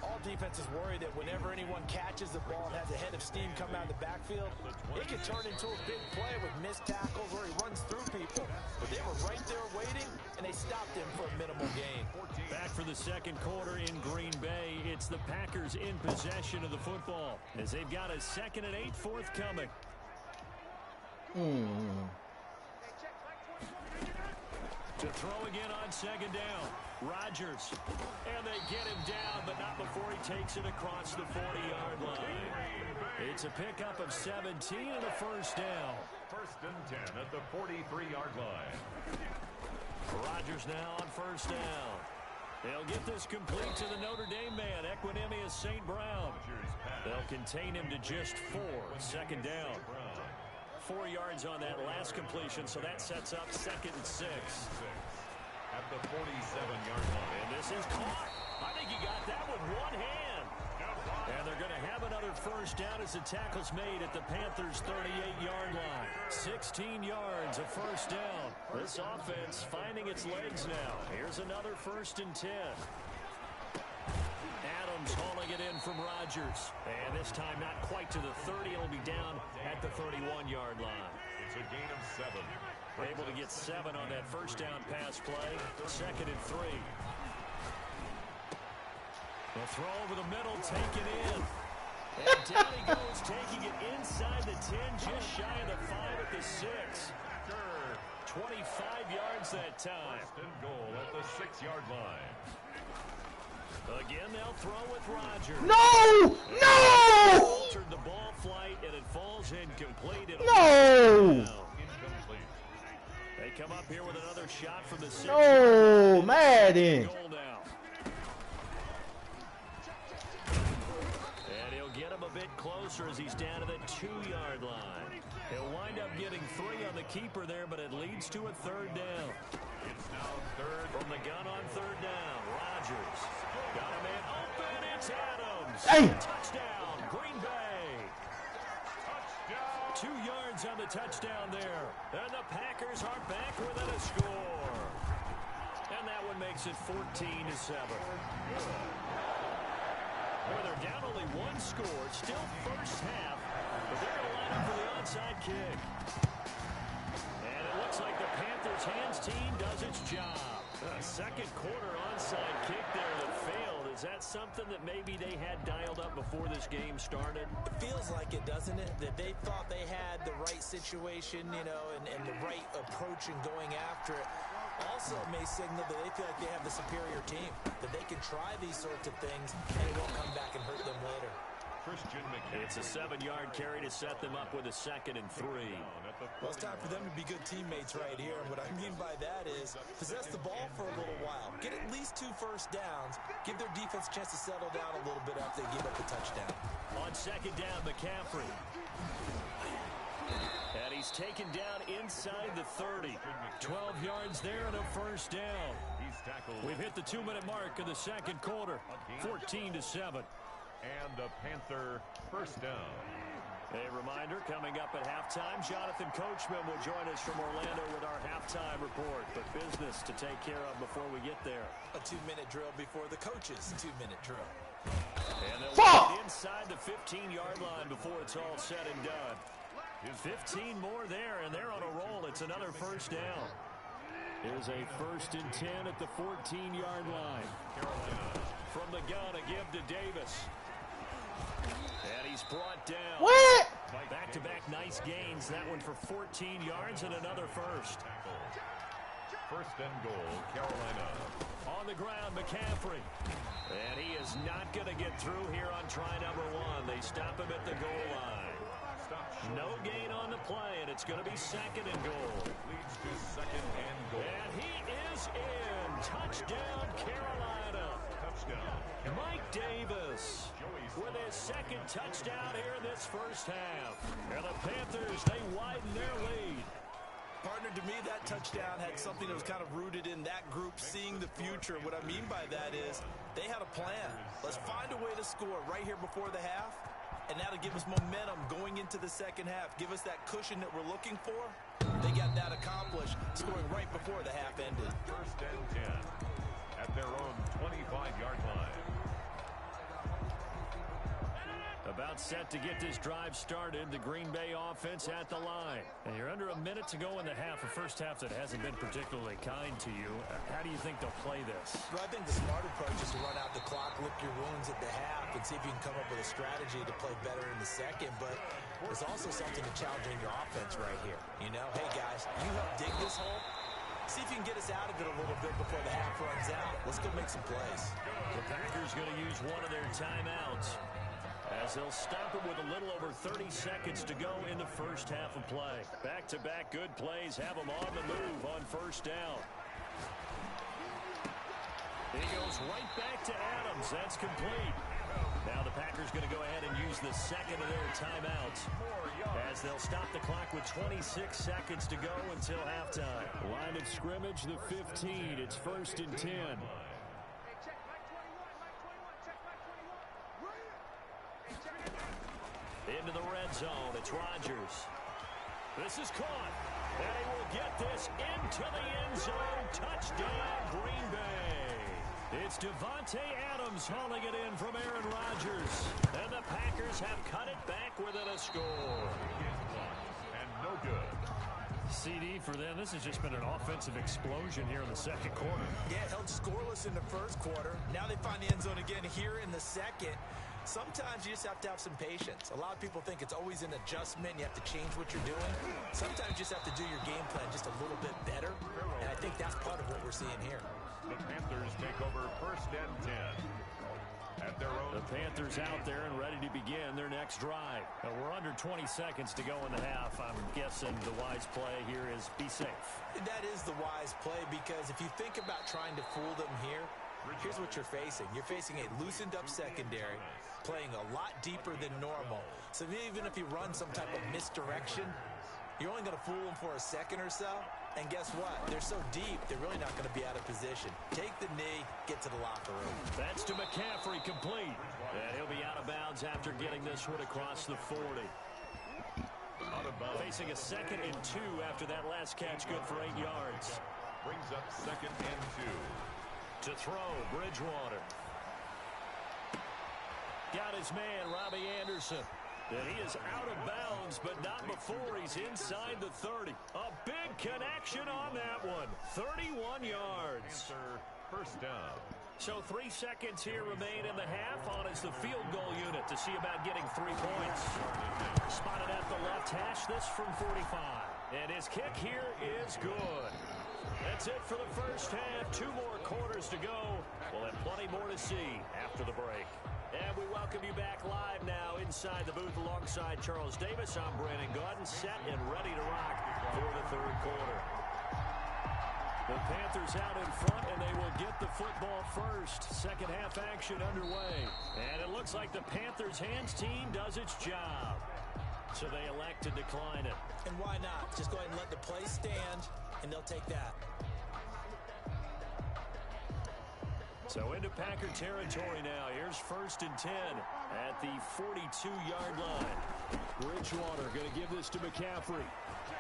[SPEAKER 3] All defenses worry that whenever anyone catches the ball and has a head of steam come out of the backfield, it can turn into a big play with missed tackles where he runs through people. But they were right there waiting, and they stopped him for a minimal gain.
[SPEAKER 1] Back for the second quarter in Green Bay. It's the Packers in possession of the football as they've got a 2nd and 8 forthcoming. To throw again on 2nd down. Rodgers. And they get him down, but not before he takes it across the 40-yard line. It's a pickup of 17 and a 1st down.
[SPEAKER 2] 1st and 10 at the 43-yard line.
[SPEAKER 1] Rodgers now on 1st down. They'll get this complete to the Notre Dame man, Equanimeous St. Brown. They'll contain him to just 4. 2nd down. 4 yards on that last completion, so that sets up 2nd and 6.
[SPEAKER 2] At the 47-yard line.
[SPEAKER 1] And this is caught. I think he got that with one hand. And they're going to have another 1st down as the tackle's made at the Panthers' 38-yard line. 16 yards, a 1st down. This offense finding its legs now. Here's another 1st and 10. Adams hauling it in from Rodgers. And this time not quite to the 30. It'll be down at the 31-yard line.
[SPEAKER 2] It's a gain of 7.
[SPEAKER 1] Able to get 7 on that 1st down pass play. 2nd and 3. The throw over the middle, taken in. And down he goes, taking it inside the 10, just shy of the 5 at the 6. 25 yards that time.
[SPEAKER 2] 1st and goal at the 6-yard line.
[SPEAKER 1] Again, they'll throw with Rodgers.
[SPEAKER 4] No! No!
[SPEAKER 1] Altered the ball flight, and it falls incomplete.
[SPEAKER 4] No!
[SPEAKER 2] Incomplete.
[SPEAKER 1] They come up here with another shot from the 6.
[SPEAKER 4] No, Madden.
[SPEAKER 1] Goal now. And he'll get him a bit closer as he's down to the 2-yard line. He'll wind up getting 3 on the keeper there, but it leads to a 3rd down.
[SPEAKER 2] It's now 3rd.
[SPEAKER 1] From the gun on 3rd down, Rodgers. Got a man open, it's Adams.
[SPEAKER 4] Hey.
[SPEAKER 1] Touchdown, Green Bay.
[SPEAKER 2] Touchdown.
[SPEAKER 1] 2 yards on the touchdown there. And the Packers are back within a score. And that one makes it 14-7. Well, they're down only 1 score. Still 1st half. But they're going to line up for the onside kick. And it looks like the Panthers hands team does its job. A 2nd quarter onside kick there that failed. Is that something that maybe they had dialed up before this game started?
[SPEAKER 3] It feels like it, doesn't it? That they thought they had the right situation, you know, and the right approach in going after it. Also may signal that they feel like they have the superior team, that they can try these sorts of things and it won't come back and hurt them later.
[SPEAKER 2] Christian McCaffrey.
[SPEAKER 1] It's a 7-yard carry to set them up with a 2nd and 3.
[SPEAKER 3] Well, it's time for them to be good teammates right here. And what I mean by that is possess the ball for a little while. Get at least 2 1st downs. Give their defense a chance to settle down a little bit after they give up the touchdown.
[SPEAKER 1] On 2nd down, McCaffrey. And he's taken down inside the 30. 12 yards there and a 1st down. We've hit the 2-minute mark of the 2nd quarter. 14-7.
[SPEAKER 2] And a Panther 1st down.
[SPEAKER 1] A reminder, coming up at halftime, Jonathan Coachman will join us from Orlando with our halftime report. But business to take care of before we get there.
[SPEAKER 3] A 2-minute drill before the coach's 2-minute drill.
[SPEAKER 1] And they'll get inside the 15-yard line before it's all said and done. 15 more there, and they're on a roll. It's another first down. Here's a 1st and 10 at the 14-yard line. From the gun, a give to Davis. And he's brought down.
[SPEAKER 4] What?
[SPEAKER 1] Back-to-back nice gains. That one for 14 yards and another first.
[SPEAKER 2] 1st and goal, Carolina.
[SPEAKER 1] On the ground, McCaffrey. And he is not going to get through here on try number 1. They stop him at the goal line. No gain on the play, and it's going to be 2nd and goal.
[SPEAKER 2] Leads to 2nd and goal.
[SPEAKER 1] And he is in. Touchdown, Carolina.
[SPEAKER 2] Touchdown.
[SPEAKER 1] Mike Davis with his 2nd touchdown here in this first half. And the Panthers, they widen their lead.
[SPEAKER 3] Partner, to me, that touchdown had something that was kind of rooted in that group seeing the future. What I mean by that is they had a plan. Let's find a way to score right here before the half. And that'll give us momentum going into the second half. Give us that cushion that we're looking for. They got that accomplished, scoring right before the half ended.
[SPEAKER 2] 1st and 10 at their own 25-yard line.
[SPEAKER 1] About set to get this drive started. The Green Bay offense at the line. And you're under a minute to go in the half. A first half that hasn't been particularly kind to you. How do you think they'll play this?
[SPEAKER 3] Well, I think the smart approach is to run out the clock, lick your wounds at the half, and see if you can come up with a strategy to play better in the second. But there's also something to challenging your offense right here. You know, hey, guys, you help dig this hole. See if you can get us out of it a little bit before the half runs out. Let's go make some plays.
[SPEAKER 1] The Packers going to use one of their timeouts, as they'll stop it with a little over 30 seconds to go in the first half of play. Back-to-back good plays have them on the move on 1st down. He goes right back to Adams. That's complete. Now the Packers going to go ahead and use the 2nd of their timeouts, as they'll stop the clock with 26 seconds to go until halftime. Line of scrimmage, the 15. It's 1st and 10. Into the red zone. It's Rodgers. This is caught. And he will get this into the end zone. Touchdown, Green Bay. It's Devontae Adams hauling it in from Aaron Rodgers. And the Packers have cut it back within a score.
[SPEAKER 2] And no good.
[SPEAKER 1] CD for them. This has just been an offensive explosion here in the second quarter.
[SPEAKER 3] Yeah, held scoreless in the first quarter. Now they find the end zone again here in the second. Sometimes you just have to have some patience. A lot of people think it's always an adjustment. You have to change what you're doing. Sometimes you just have to do your game plan just a little bit better. And I think that's part of what we're seeing here.
[SPEAKER 2] The Panthers take over 1st and 10 at their own.
[SPEAKER 1] The Panthers out there and ready to begin their next drive. Now, we're under 20 seconds to go in the half. I'm guessing the wise play here is be safe.
[SPEAKER 3] That is the wise play, because if you think about trying to fool them here, here's what you're facing. You're facing a loosened up secondary, playing a lot deeper than normal. So even if you run some type of misdirection, you're only going to fool them for a second or so. And guess what? They're so deep, they're really not going to be out of position. Take the knee, get to the locker room.
[SPEAKER 1] That's to McCaffrey, complete. And he'll be out of bounds after getting this one across the 40.
[SPEAKER 2] Out of bounds.
[SPEAKER 1] Facing a 2nd and 2 after that last catch, good for 8 yards.
[SPEAKER 2] Brings up 2nd and 2.
[SPEAKER 1] To throw, Bridgewater. Got his man, Robbie Anderson. And he is out of bounds, but not before he's inside the 30. A big connection on that one. 31 yards.
[SPEAKER 2] 1st down.
[SPEAKER 1] So 3 seconds here remain in the half on as the field goal unit to see about getting 3 points. Spotted at the left hash, this from 45. And his kick here is good. That's it for the first half. 2 more quarters to go. We'll have plenty more to see after the break. And we welcome you back live now inside the booth alongside Charles Davis. I'm Brandon Gaudin, set and ready to rock for the 3rd quarter. The Panthers out in front, and they will get the football first. Second half action underway. And it looks like the Panthers' hands team does its job. So they elect to decline it.
[SPEAKER 3] And why not? Just go ahead and let the play stand, and they'll take that.
[SPEAKER 1] So into Packer territory now. Here's 1st and 10 at the 42-yard line. Bridgewater going to give this to McCaffrey.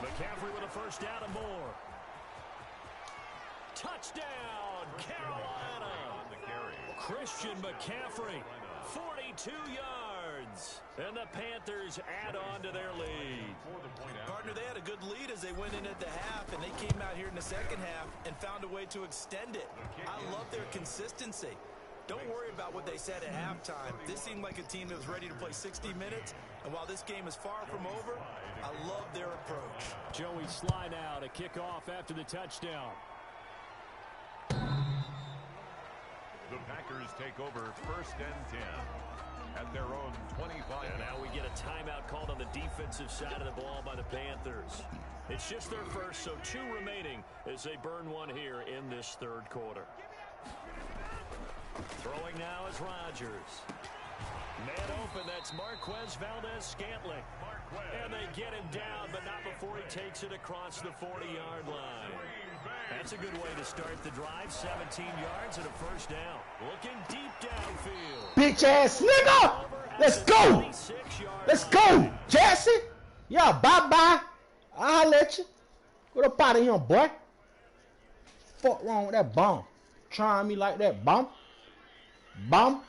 [SPEAKER 1] McCaffrey with a first down and more. Touchdown, Carolina. Christian McCaffrey, 42 yards. And the Panthers add on to their lead.
[SPEAKER 3] Partner, they had a good lead as they went in at the half, and they came out here in the second half and found a way to extend it. I love their consistency. Don't worry about what they said at halftime. This seemed like a team that was ready to play 60 minutes, and while this game is far from over, I love their approach.
[SPEAKER 1] Joey Sly now to kick off after the touchdown.
[SPEAKER 2] The Packers take over 1st and 10 at their own 25.
[SPEAKER 1] And now we get a timeout called on the defensive side of the ball by the Panthers. It's just their first, so 2 remaining as they burn one here in this 3rd quarter. Throwing now is Rodgers. Man open, that's Marquez Valdes-Scantling. And they get him down, but not before he takes it across the 40-yard line. That's a good way to start the drive. 17 yards and a first down. Looking deep downfield.
[SPEAKER 4] Bitch ass nigga! Let's go! Let's go, Jesse! Yeah, bye-bye. I'll let you. Get up out of here, boy. Fuck wrong with that bum? Trying me like that, bum? Bum?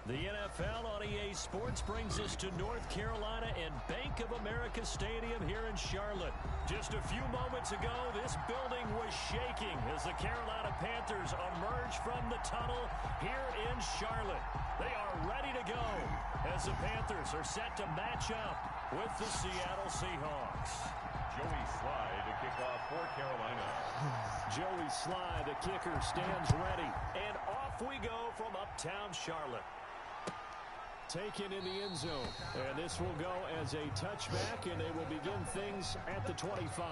[SPEAKER 1] The NFL on EA Sports brings us to North Carolina and Bank of America Stadium here in Charlotte. Just a few moments ago, this building was shaking as the Carolina Panthers emerge from the tunnel here in Charlotte. They are ready to go as the Panthers are set to match up with the Seattle Seahawks.
[SPEAKER 2] Joey Sly to kick off for Carolina.
[SPEAKER 1] Joey Sly, the kicker, stands ready. And off we go from uptown Charlotte. Taken in the end zone. And this will go as a touchback, and they will begin things at the 25.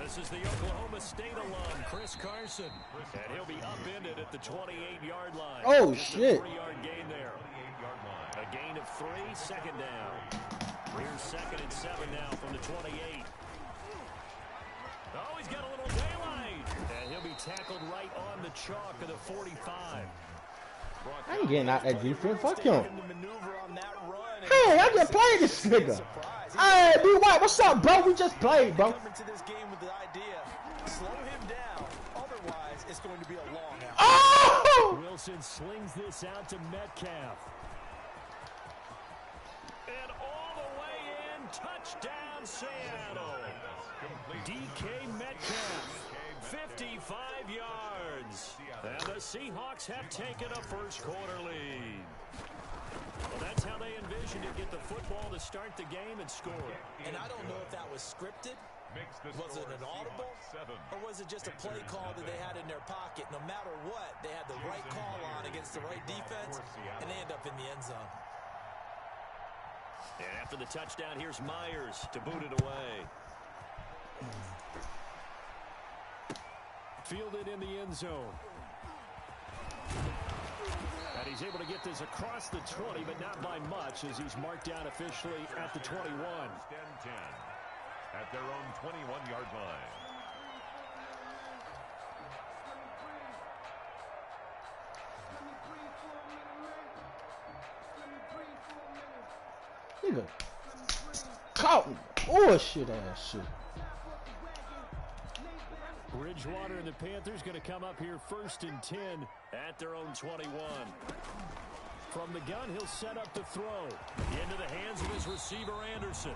[SPEAKER 1] This is the Oklahoma State alum, Chris Carson. And he'll be upended at the 28-yard line.
[SPEAKER 4] Oh,
[SPEAKER 1] just
[SPEAKER 4] shit.
[SPEAKER 1] A 3-yard gain there. A gain of 3, second down. Here's 2nd and 7 now from the 28. Oh, he's got a little daylight. And he'll be tackled right on the chalk of the 45.
[SPEAKER 4] I ain't getting out that defense. Fuck him. Hey, I just played this nigga. Hey, B. White, what's up, bro? We just played, bro.
[SPEAKER 3] Coming to this game with the idea, slow him down it's going to be a long out.
[SPEAKER 4] Oh!
[SPEAKER 1] Wilson slings this out to Metcalf. And all the way in, touchdown Seattle. DK Metcalf, 55 yards. And the Seahawks have taken a first quarter lead. Well, that's how they envisioned to get the football to start the game and score.
[SPEAKER 3] And I don't know if that was scripted. Was it an audible? Or was it just a play call that they had in their pocket? No matter what, they had the right call on against the right defense, and they end up in the end zone.
[SPEAKER 1] And after the touchdown, here's Myers to boot it away. Fielded in the end zone. And he's able to get this across the 20, but not by much, as he's marked down officially at the 21.
[SPEAKER 2] At their own 21-yard line.
[SPEAKER 4] Nigga. Caught me. Bullshit ass shit.
[SPEAKER 1] Bridgewater and the Panthers going to come up here 1st and 10 at their own 21. From the gun, he'll set up the throw. Into the hands of his receiver, Anderson.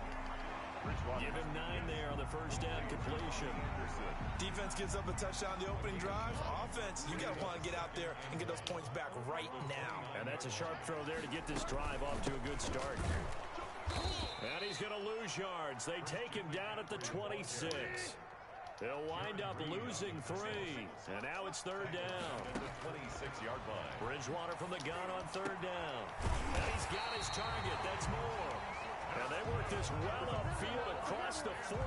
[SPEAKER 1] Give him 9 there on the first down completion.
[SPEAKER 3] Defense gives up a touchdown the opening drive. Offense, you got to want to get out there and get those points back right now.
[SPEAKER 1] And that's a sharp throw there to get this drive off to a good start. And he's going to lose yards. They take him down at the 26. They'll wind up losing 3. And now it's 3rd down.
[SPEAKER 2] The 26-yard line.
[SPEAKER 1] Bridgewater from the gun on 3rd down. And he's got his target. That's more. And they work this well upfield across the 45.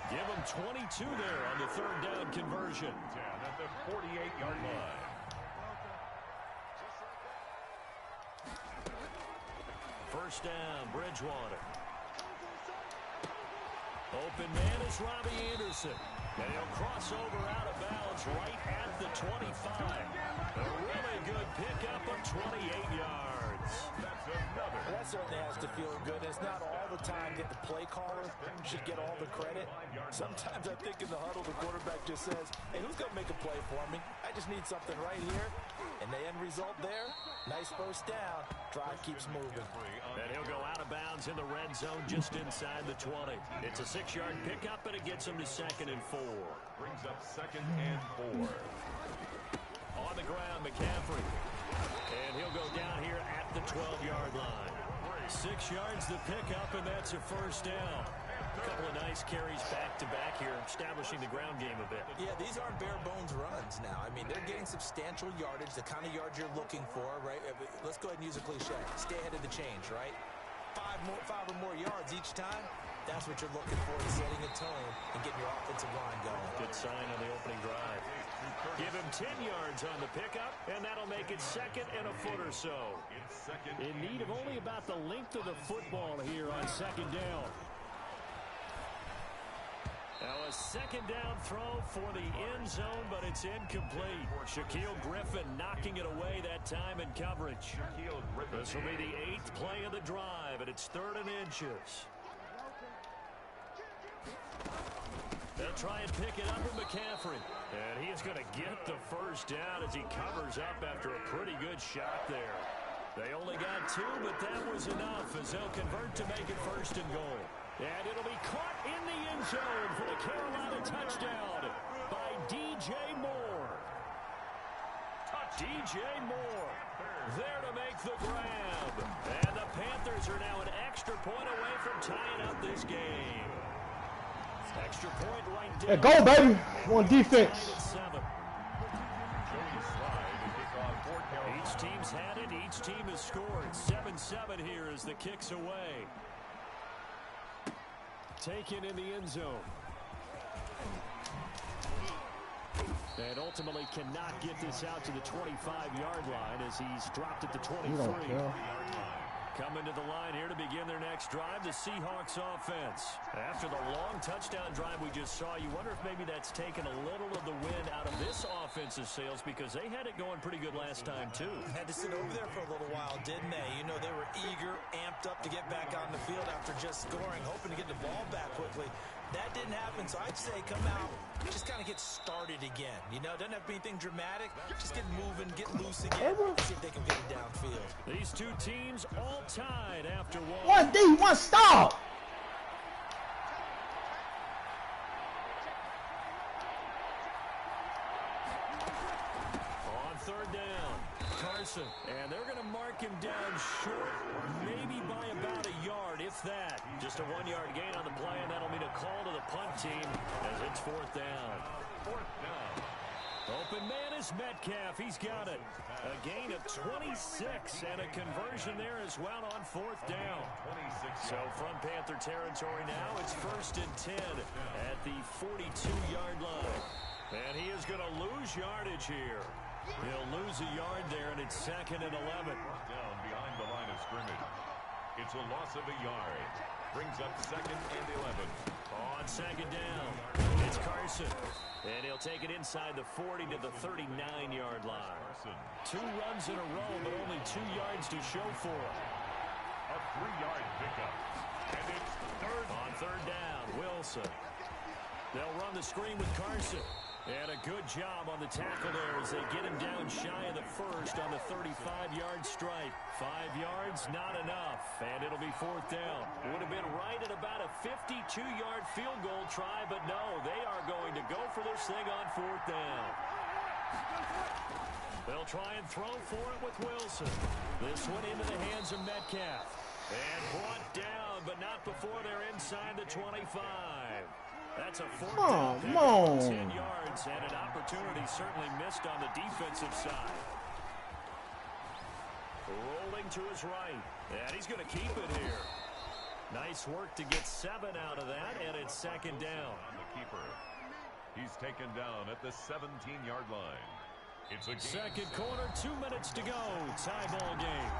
[SPEAKER 1] Give him 22 there on the 3rd down conversion.
[SPEAKER 2] Down at the 48-yard line.
[SPEAKER 1] First down, Bridgewater. Open man is Robbie Anderson. And he'll cross over out of bounds right at the 25. A really good pickup of 28 yards.
[SPEAKER 2] That's another.
[SPEAKER 3] That certainly has to feel good. It's not all the time that the play caller should get all the credit. Sometimes I think in the huddle, the quarterback just says, hey, who's going to make a play for me? I just need something right here. And the end result there, nice first down. Drive keeps moving.
[SPEAKER 1] And he'll go out of bounds in the red zone just inside the 20. It's a 6-yard pickup, and it gets him to 2nd and 4.
[SPEAKER 2] Brings up 2nd and 4.
[SPEAKER 1] On the ground, McCaffrey. And he'll go down here at the 12-yard line. 6 yards to pick up, and that's a first down. A couple of nice carries back-to-back here, establishing the ground game a bit.
[SPEAKER 3] Yeah, these aren't bare-bones runs now. I mean, they're getting substantial yardage, the kind of yards you're looking for, right? Let's go ahead and use a cliche. Stay ahead of the change, right? 5 or more yards each time. That's what you're looking for, is setting a tone and getting your offensive line going.
[SPEAKER 1] Good sign on the opening drive. Give him 10 yards on the pickup, and that'll make it 2nd and a foot or so. In need of only about the length of the football here on 2nd down. Now a 2nd down throw for the end zone, but it's incomplete. Shaquille Griffin knocking it away that time in coverage. This will be the 8th play of the drive, and it's 3rd and inches. They'll try and pick it up with McCaffrey. And he is going to get the first down as he covers up after a pretty good shot there. They only got 2, but that was enough as they'll convert to make it 1st and goal. And it'll be caught in the end zone for the Carolina touchdown by DJ Moore. DJ Moore there to make the grab. And the Panthers are now an extra point away from tying up this game. Extra point right down.
[SPEAKER 4] Hey, go, baby. On defense.
[SPEAKER 1] Each team's had it. Each team has scored. 7-7 here as the kick's away. Taken in the end zone. And ultimately cannot get this out to the 25-yard line as he's dropped at the 23. Coming to the line here to begin their next drive, the Seahawks offense. After the long touchdown drive we just saw, you wonder if maybe that's taken a little of the wind out of this offensive sails, because they had it going pretty good last time too.
[SPEAKER 3] Had to sit over there for a little while, didn't they? You know, they were eager, amped up to get back on the field after just scoring, hoping to get the ball back quickly. that didn't happen, so I'd say come out, just kind of get started again. You know, doesn't have to be anything dramatic. Just get moving, get loose again, see if they can get it downfield.
[SPEAKER 1] These two teams all tied after one.
[SPEAKER 4] One D, one stop.
[SPEAKER 1] On third down, Carson, and they're going to mark him down short, maybe by about a yard, if that. Just a 1-yard gain on the play, and that'll mean a call to the punt team as it's fourth down.
[SPEAKER 2] Fourth down.
[SPEAKER 1] Open man is Metcalf. He's got it. A gain of 26 and a conversion there as well on fourth down.
[SPEAKER 2] 26.
[SPEAKER 1] So from Panther territory now, it's 1st and 10 at the 42-yard line. And he is going to lose yardage here. He'll lose a yard there, and it's 2nd and 11.
[SPEAKER 2] Down behind the line of scrimmage. It's a loss of a yard. Brings up 2nd and 11.
[SPEAKER 1] On 2nd down, it's Carson. And he'll take it inside the 40 to the 39-yard line. Two runs in a row, but only 2 yards to show for it.
[SPEAKER 2] A 3-yard pickup. And it's
[SPEAKER 1] on third down, Wilson. They'll run the screen with Carson. And a good job on the tackle there as they get him down shy of the first on the 35-yard stripe. 5 yards, not enough, and it'll be fourth down. Would have been right at about a 52-yard field goal try, but no, they are going to go for this thing on fourth down. They'll try and throw for it with Wilson. This one into the hands of Metcalf. And brought down, but not before they're inside the 25. That's a fourth down pick of 10 yards, and an opportunity certainly missed on the defensive side. Rolling to his right, and he's going to keep it here. Nice work to get 7 out of that, and it's 2nd down.
[SPEAKER 2] On the keeper. He's taken down at the 17-yard line. It's a
[SPEAKER 1] second quarter, 2 minutes to go. Tie ball game.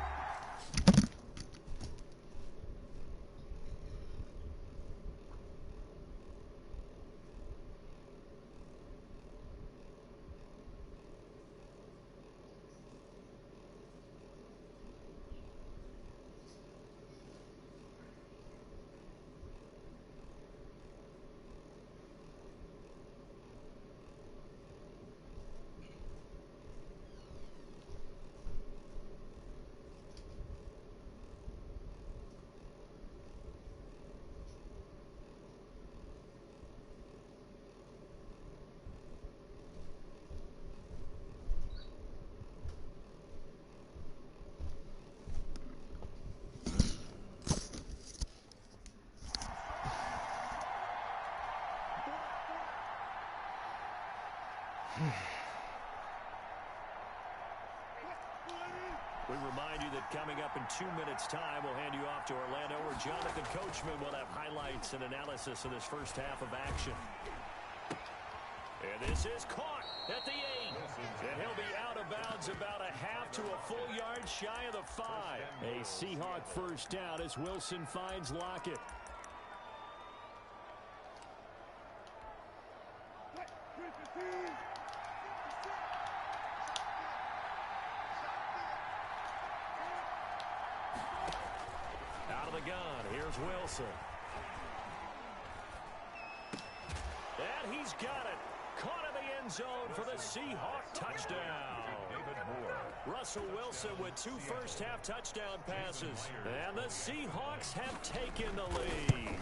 [SPEAKER 1] We remind you that coming up in 2 minutes' time, we'll hand you off to Orlando, where Jonathan Coachman will have highlights and analysis of this first half of action. And this is caught at the 8. And he'll be out of bounds about a half to a full yard shy of the 5. A Seahawk first down as Wilson finds Lockett. Out of the gun, here's Wilson. And he's got it. Caught in the end zone for the Seahawk touchdown. Russell Wilson with 2 first-half touchdown passes. And the Seahawks have taken the lead.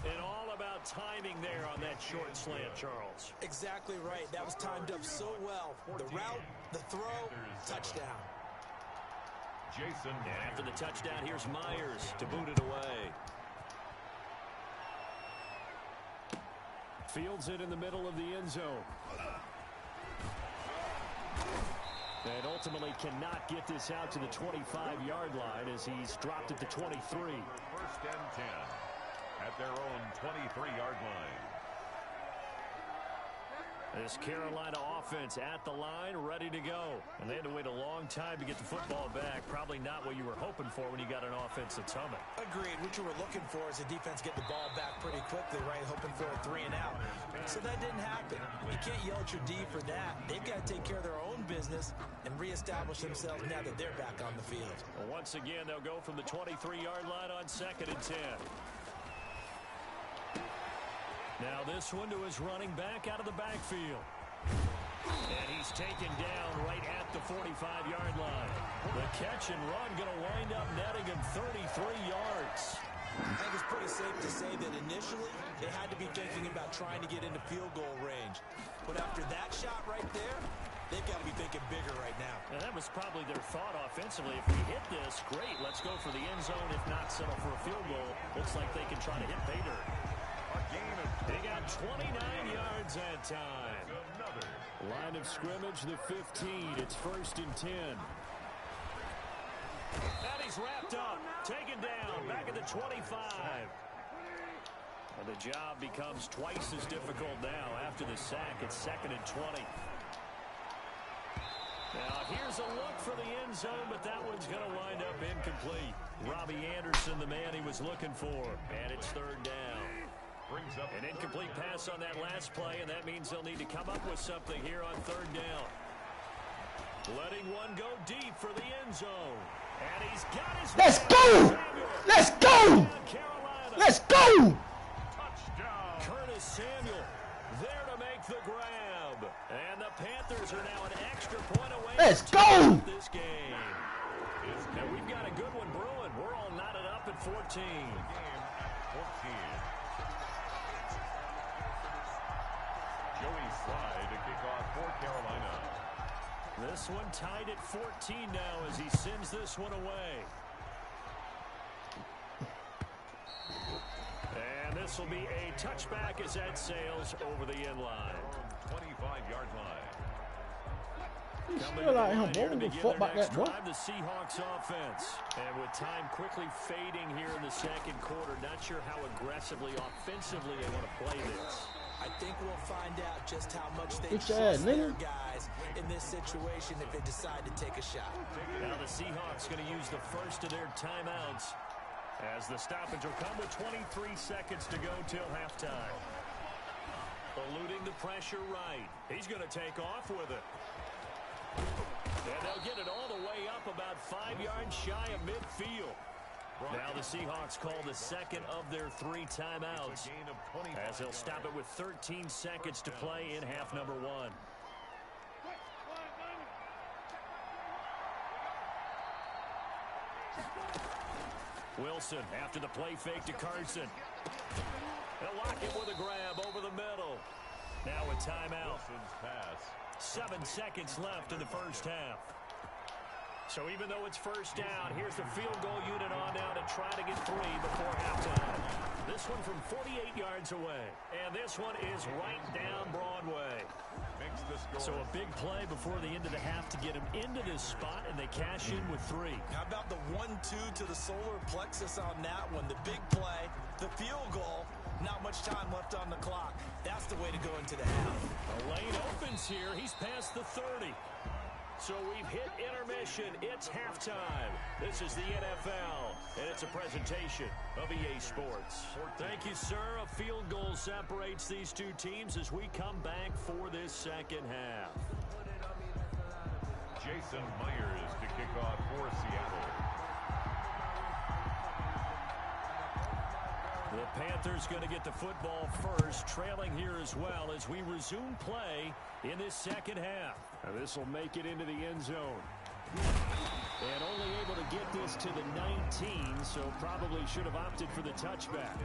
[SPEAKER 1] And all about timing there on that short slant, Charles.
[SPEAKER 3] Exactly right. That was timed up so well. The route, the throw, touchdown.
[SPEAKER 2] Jason.
[SPEAKER 1] And after the touchdown, here's Myers to boot it away. Fields it in the middle of the end zone. And ultimately cannot get this out to the 25-yard line as he's dropped at the 23.
[SPEAKER 2] 1st and 10 at their own 23-yard line.
[SPEAKER 1] This Carolina offense at the line, ready to go. And they had to wait a long time to get the football back. Probably not what you were hoping for when you got an offense that's humming.
[SPEAKER 3] Agreed. What you were looking for is the defense get the ball back pretty quickly, right? Hoping for a 3 and out. So that didn't happen. You can't yell at your D for that. They've got to take care of their own business and reestablish themselves now that they're back on the field.
[SPEAKER 1] Well, once again, they'll go from the 23-yard line on 2nd and 10. Now this one to his running back out of the backfield. And he's taken down right at the 45-yard line. The catch and run going to wind up netting him 33 yards.
[SPEAKER 3] I think it's pretty safe to say that initially they had to be thinking about trying to get into field goal range. But after that shot right there, they've got to be thinking bigger right now.
[SPEAKER 1] And that was probably their thought offensively. If we hit this, great. Let's go for the end zone. If not, settle for a field goal. Looks like they can try to hit pay dirt. They got 29 yards that time. Line of scrimmage, the 15. It's 1st and 10. And he's wrapped up. Taken down. Back at the 25. And the job becomes twice as difficult now after the sack. It's 2nd and 20. Now, here's a look for the end zone, but that one's going to wind up incomplete. Robbie Anderson, the man he was looking for. And it's 3rd down. An incomplete pass on that last play, and that means they'll need to come up with something here on 3rd down. Letting one go deep for the end zone. And he's got his...
[SPEAKER 4] Let's go! Let's go! Let's go!
[SPEAKER 1] Touchdown. Curtis Samuel there to make the grab. And the Panthers are now an extra point away.
[SPEAKER 4] Let's go!
[SPEAKER 1] This game. And we've got a good one brewing. We're all knotted up at 14.
[SPEAKER 2] Joey Slye to kick off for Carolina.
[SPEAKER 1] This one tied at 14 now as he sends this one away. And this will be a touchback as that sails over the end line.
[SPEAKER 2] 25-yard line.
[SPEAKER 4] He's still out here, boy. We fuck about that, bro.
[SPEAKER 1] The Seahawks offense. And with time quickly fading here in the 2nd quarter, not sure how aggressively, offensively they want to play this.
[SPEAKER 3] I think we'll find out just how much they trust their guys in this situation if they decide to take a shot.
[SPEAKER 1] Now the Seahawks going to use the first of their timeouts as the stoppage will come with 23 seconds to go till halftime. Eluding the pressure right. He's going to take off with it. And they'll get it all the way up about 5 yards shy of midfield. Now the Seahawks call the 2nd of their 3 timeouts as they'll stop it with 13 seconds to play in half number 1. Wilson after the play fake to Carson. They'll lock it with a grab over the middle. Now a timeout. 7 seconds left in the first half. So even though it's 1st down, here's the field goal unit on now to try to get 3 before halftime. This one from 48 yards away. And this one is right down Broadway. So a big play before the end of the half to get him into this spot, and they cash in with 3.
[SPEAKER 3] How about the 1-2 to the solar plexus on that one? The big play, the field goal, not much time left on the clock. That's the way to go into the half.
[SPEAKER 1] A lane opens here. He's past the 30. So we've hit intermission. It's halftime. This is the NFL, and it's a presentation of EA Sports. Thank you, sir. A field goal separates these two teams as we come back for this 2nd half.
[SPEAKER 2] Jason Myers to kick off for Seattle.
[SPEAKER 1] The Panthers going to get the football first, trailing here as well as we resume play in this 2nd half. Now this will make it into the end zone. And only able to get this to the 19, so probably should have opted for the touchback.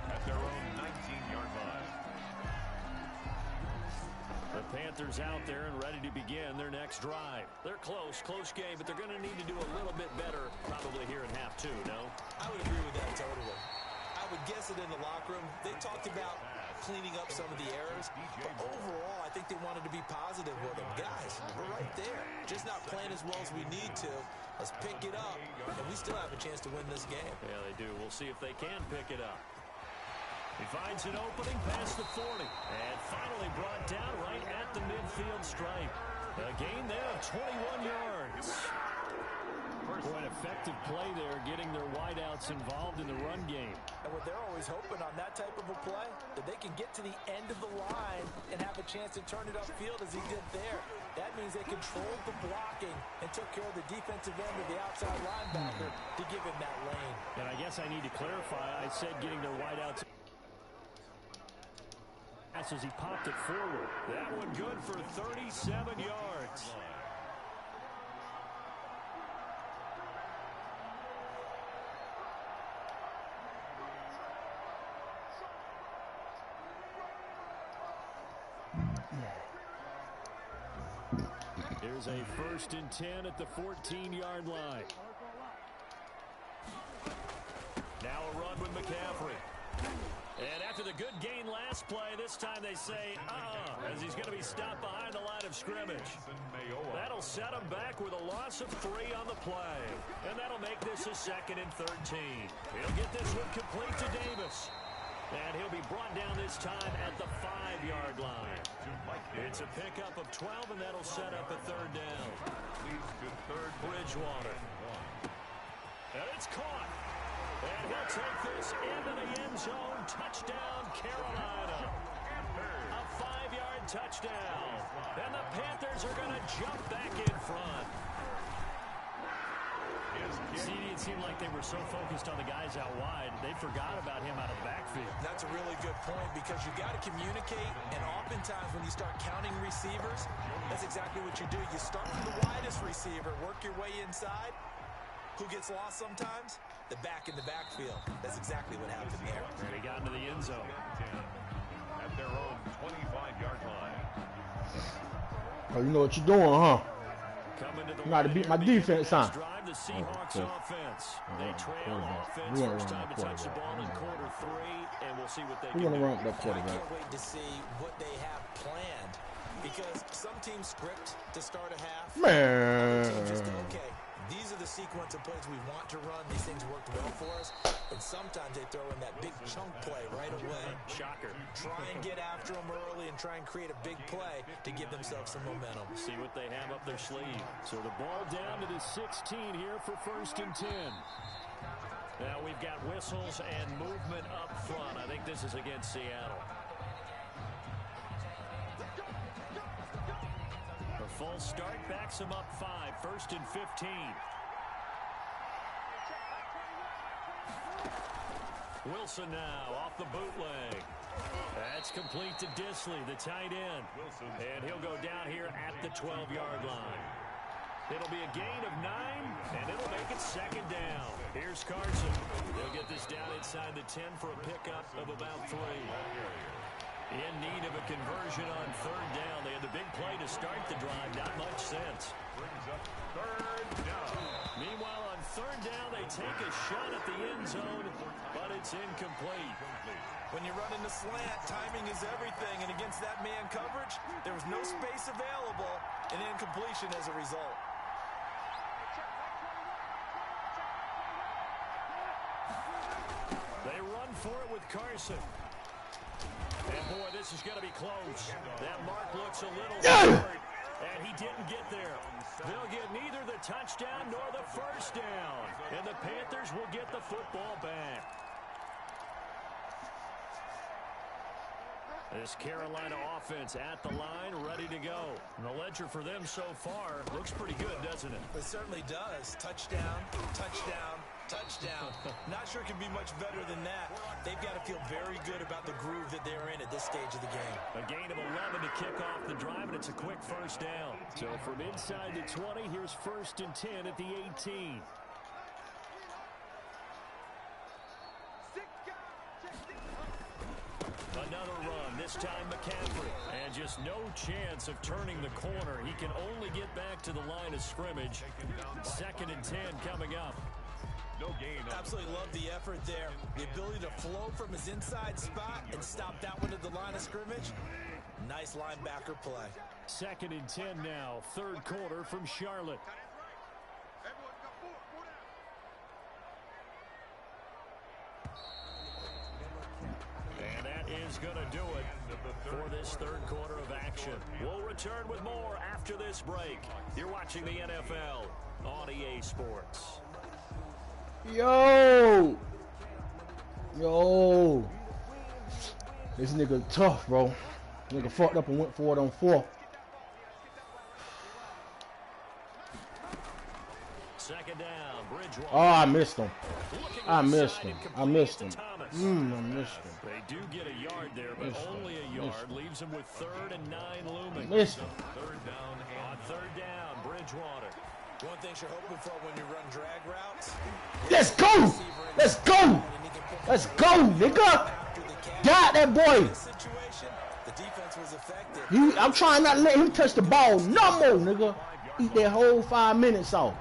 [SPEAKER 2] At their own 19-yard line.
[SPEAKER 1] The Panthers out there and ready to begin their next drive. They're close game, but they're going to need to do a little bit better probably here in half 2, no?
[SPEAKER 3] I would agree with that totally. I would guess it in the locker room. They talked about cleaning up some of the errors, but overall, I think they wanted to be positive with them. Guys, we're right there. Just not playing as well as we need to. Let's pick it up, and we still have a chance to win this game.
[SPEAKER 1] Yeah, they do. We'll see if they can pick it up. He finds an opening past the 40, and finally brought down right at the midfield stripe. A gain there of 21 yards. Boy, an effective play there, getting their wideouts involved in the run game.
[SPEAKER 3] And what they're always hoping on that type of a play, that they can get to the end of the line and have a chance to turn it upfield as he did there. That means they controlled the blocking and took care of the defensive end of the outside linebacker to give him that lane.
[SPEAKER 1] And I guess I need to clarify, I said getting their wideouts. As he popped it forward. That one good for 37 yards. Here's a 1st and 10 at the 14-yard line. Now a run with McCaffrey. And after the good gain last play, this time they say, as he's going to be stopped behind the line of scrimmage. That'll set him back with a loss of 3 on the play. And that'll make this a 2nd and 13. He'll get this one complete to Davis. And he'll be brought down this time at the 5-yard line. It's a pickup of 12, and that'll set up a 3rd down.
[SPEAKER 2] Leads to 3rd
[SPEAKER 1] Bridgewater. And it's caught. And he'll take this into the end zone. Touchdown, Carolina. A 5-yard touchdown. And the Panthers are going to jump back in front. It seemed like they were so focused on the guys out wide, they forgot about him out of the backfield.
[SPEAKER 3] That's a really good point because you got to communicate, and oftentimes when you start counting receivers, that's exactly what you do. You start from the widest receiver, work your way inside. Who gets lost sometimes? The back in the backfield. That's exactly what happened there.
[SPEAKER 1] And he got into the end zone.
[SPEAKER 2] At their own 25-yard line.
[SPEAKER 4] Oh, you know what you're doing, huh? You got to beat my defense, huh?
[SPEAKER 1] The Seahawks offense. They trail offense first time to touch the ball in quarter 3, and we'll see what they can do.
[SPEAKER 4] Run that quarterback.
[SPEAKER 3] I can't wait to see what they have planned because some teams script to start a half.
[SPEAKER 4] Man.
[SPEAKER 3] Other teams just go, okay, these are the sequence of plays we want to run. These things worked well for us. And sometimes they throw in that big chunk play right away.
[SPEAKER 1] Shocker.
[SPEAKER 3] Try and get after them early and try and create a big play to give themselves some momentum.
[SPEAKER 1] See what they have up their sleeve. So the ball down to the 16 here for 1st and 10. Now we've got whistles and movement up front. I think this is against Seattle. The false start backs them up 5. 1st and 15. Wilson now off the bootleg. That's complete to Disley, the tight end. And he'll go down here at the 12-yard line. It'll be a gain of 9, and it'll make it 2nd down. Here's Carson. He'll get this down inside the 10 for a pickup of about 3. In need of a conversion on 3rd down. They had the big play to start the drive. Not much sense.
[SPEAKER 2] Brings up 3rd down.
[SPEAKER 1] Meanwhile, on 3rd down, they take a shot at the end zone, but it's incomplete.
[SPEAKER 3] When you run in the slant, timing is everything. And against that man coverage, there was no space available, and incompletion as a result.
[SPEAKER 1] They run for it with Carson. And, boy, this is going to be close. That mark looks a little short, and he didn't get there. They'll get neither the touchdown nor the 1st down, and the Panthers will get the football back. This Carolina offense at the line, ready to go. And the ledger for them so far looks pretty good, doesn't it?
[SPEAKER 3] It certainly does. Touchdown, touchdown, touchdown. Not sure it can be much better than that. They've got to feel very good about the groove that they're in at this stage of the game.
[SPEAKER 1] A gain of 11 to kick off the drive, and it's a quick 1st down. So from inside the 20, here's 1st and 10 at the 18. Another run, this time McCaffrey. And just no chance of turning the corner. He can only get back to the line of scrimmage. 2nd and 10 coming up.
[SPEAKER 2] No gain.
[SPEAKER 3] Absolutely love the effort there. The ability to flow from his inside spot and stop that one at the line of scrimmage. Nice linebacker play.
[SPEAKER 1] 2nd and 10 now. 3rd quarter from Charlotte. And that is going to do it for this 3rd quarter of action. We'll return with more after this break. You're watching the NFL on EA Sports.
[SPEAKER 4] Yo! This nigga tough, bro. Nigga fucked up and went for it on 4.
[SPEAKER 1] Second down, Bridgewater.
[SPEAKER 4] Oh, I missed him.
[SPEAKER 1] Looking
[SPEAKER 4] I
[SPEAKER 1] inside
[SPEAKER 4] missed him.
[SPEAKER 1] and
[SPEAKER 4] I
[SPEAKER 1] completing
[SPEAKER 4] missed
[SPEAKER 1] it
[SPEAKER 4] him.
[SPEAKER 1] to Thomas.
[SPEAKER 4] I missed him.
[SPEAKER 1] They do get a yard there, but
[SPEAKER 4] Missed him.
[SPEAKER 1] only a
[SPEAKER 4] Missed
[SPEAKER 1] yard. Leaves them with 3rd and 9 looming.
[SPEAKER 4] Missed him.
[SPEAKER 2] Third down
[SPEAKER 1] On
[SPEAKER 2] and
[SPEAKER 1] 3rd down, Bridgewater.
[SPEAKER 3] One thing you're hoping for when you run drag routes.
[SPEAKER 4] Let's go. Let's go. Let's go, nigga. Got that boy.
[SPEAKER 3] Situation, the defense was effective.
[SPEAKER 4] I'm trying not to let him touch the ball no more, nigga. Eat that whole 5 minutes off.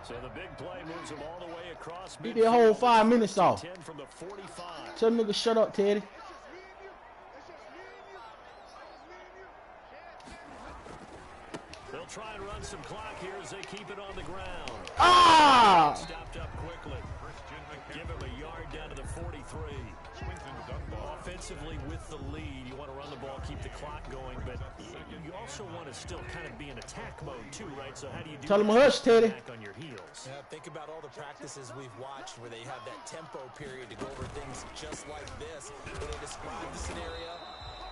[SPEAKER 1] So the big play moves them all the way across.
[SPEAKER 4] Eat that whole 5 minutes off.
[SPEAKER 1] 10 from the 45.
[SPEAKER 4] Tell nigga shut up, Teddy.
[SPEAKER 1] They'll try and run some clock here as they keep it on the ground.
[SPEAKER 4] Ah!
[SPEAKER 1] Stopped up quickly. Give him a yard down to the 43. Offensively with the lead, you want to run the ball, keep the clock going, but you also want to still kind of be in attack mode too, right? So how do you do
[SPEAKER 4] Tell him
[SPEAKER 1] that?
[SPEAKER 4] hush, Teddy.
[SPEAKER 1] Back on your heels.
[SPEAKER 3] Yeah, think about all the practices we've watched where they have that tempo period to go over things just like this, where they describe the scenario,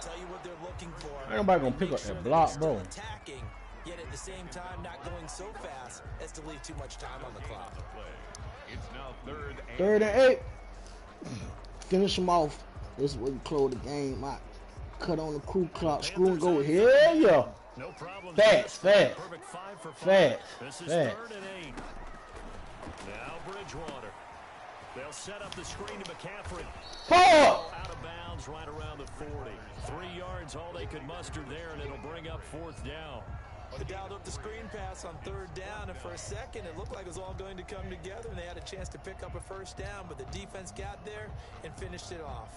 [SPEAKER 3] tell you what they're looking for.
[SPEAKER 4] Ain't nobody gonna pick
[SPEAKER 3] make
[SPEAKER 4] up
[SPEAKER 3] sure
[SPEAKER 4] that
[SPEAKER 3] that
[SPEAKER 4] block,
[SPEAKER 3] they're
[SPEAKER 4] bro.
[SPEAKER 3] still attacking, yet at the same time not going so fast as to leave too much time on the clock.
[SPEAKER 2] It's now 3rd and
[SPEAKER 4] 3rd and 8. Finish him off. This is where we close the game out. Cut on the crew clock. Screw and go. Hell yeah.
[SPEAKER 1] No problem.
[SPEAKER 4] Fast.
[SPEAKER 1] Perfect 5 for 5.
[SPEAKER 4] Fast.
[SPEAKER 1] This is
[SPEAKER 4] Fast.
[SPEAKER 1] 3rd and 8. Now Bridgewater. They'll set up the screen to McCaffrey.
[SPEAKER 4] Pull.
[SPEAKER 1] Out of bounds right around the 40. 3 yards all they could muster there, and it'll bring up 4th down.
[SPEAKER 3] They dialed up the screen pass on 3rd down, and for a second it looked like it was all going to come together, and they had a chance to pick up a 1st down, but the defense got there and finished it off.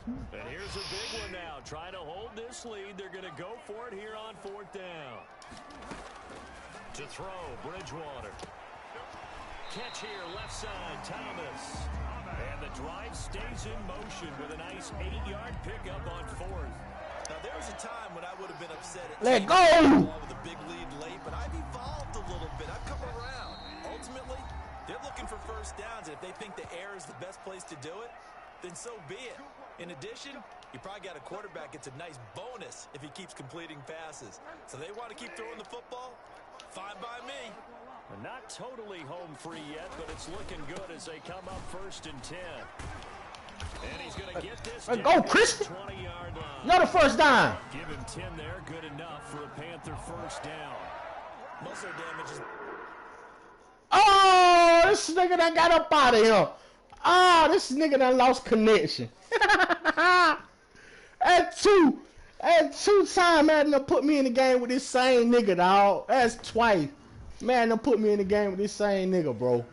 [SPEAKER 1] And here's a big one now. Trying to hold this lead. They're going to go for it here on 4th down. To throw, Bridgewater. Catch here, left side, Thomas. And the drive stays in motion with a nice 8-yard pickup on 4th.
[SPEAKER 3] Now, there was a time when I would have been upset at
[SPEAKER 4] Let go!
[SPEAKER 3] with a big lead late, but I've evolved a little bit. I've come around. Ultimately, they're looking for 1st downs, and if they think the air is the best place to do it, then so be it. In addition, you probably got a quarterback gets a nice bonus if he keeps completing passes. So they want to keep throwing the football? Fine by me.
[SPEAKER 1] Not totally home free yet, but it's looking good as they come up 1st and 10. And he's going to get this down
[SPEAKER 4] Go, Chris.
[SPEAKER 1] 20-yard line.
[SPEAKER 4] Another 1st down.
[SPEAKER 1] Give him 10 there, good enough for a Panther 1st down.
[SPEAKER 3] Most of their damage is...
[SPEAKER 4] Oh, this nigga done got up out of here. Oh, this nigga done lost connection. That's two times man done put me in the game with this same nigga, dog. That's twice. Man done put me in the game with this same nigga, bro.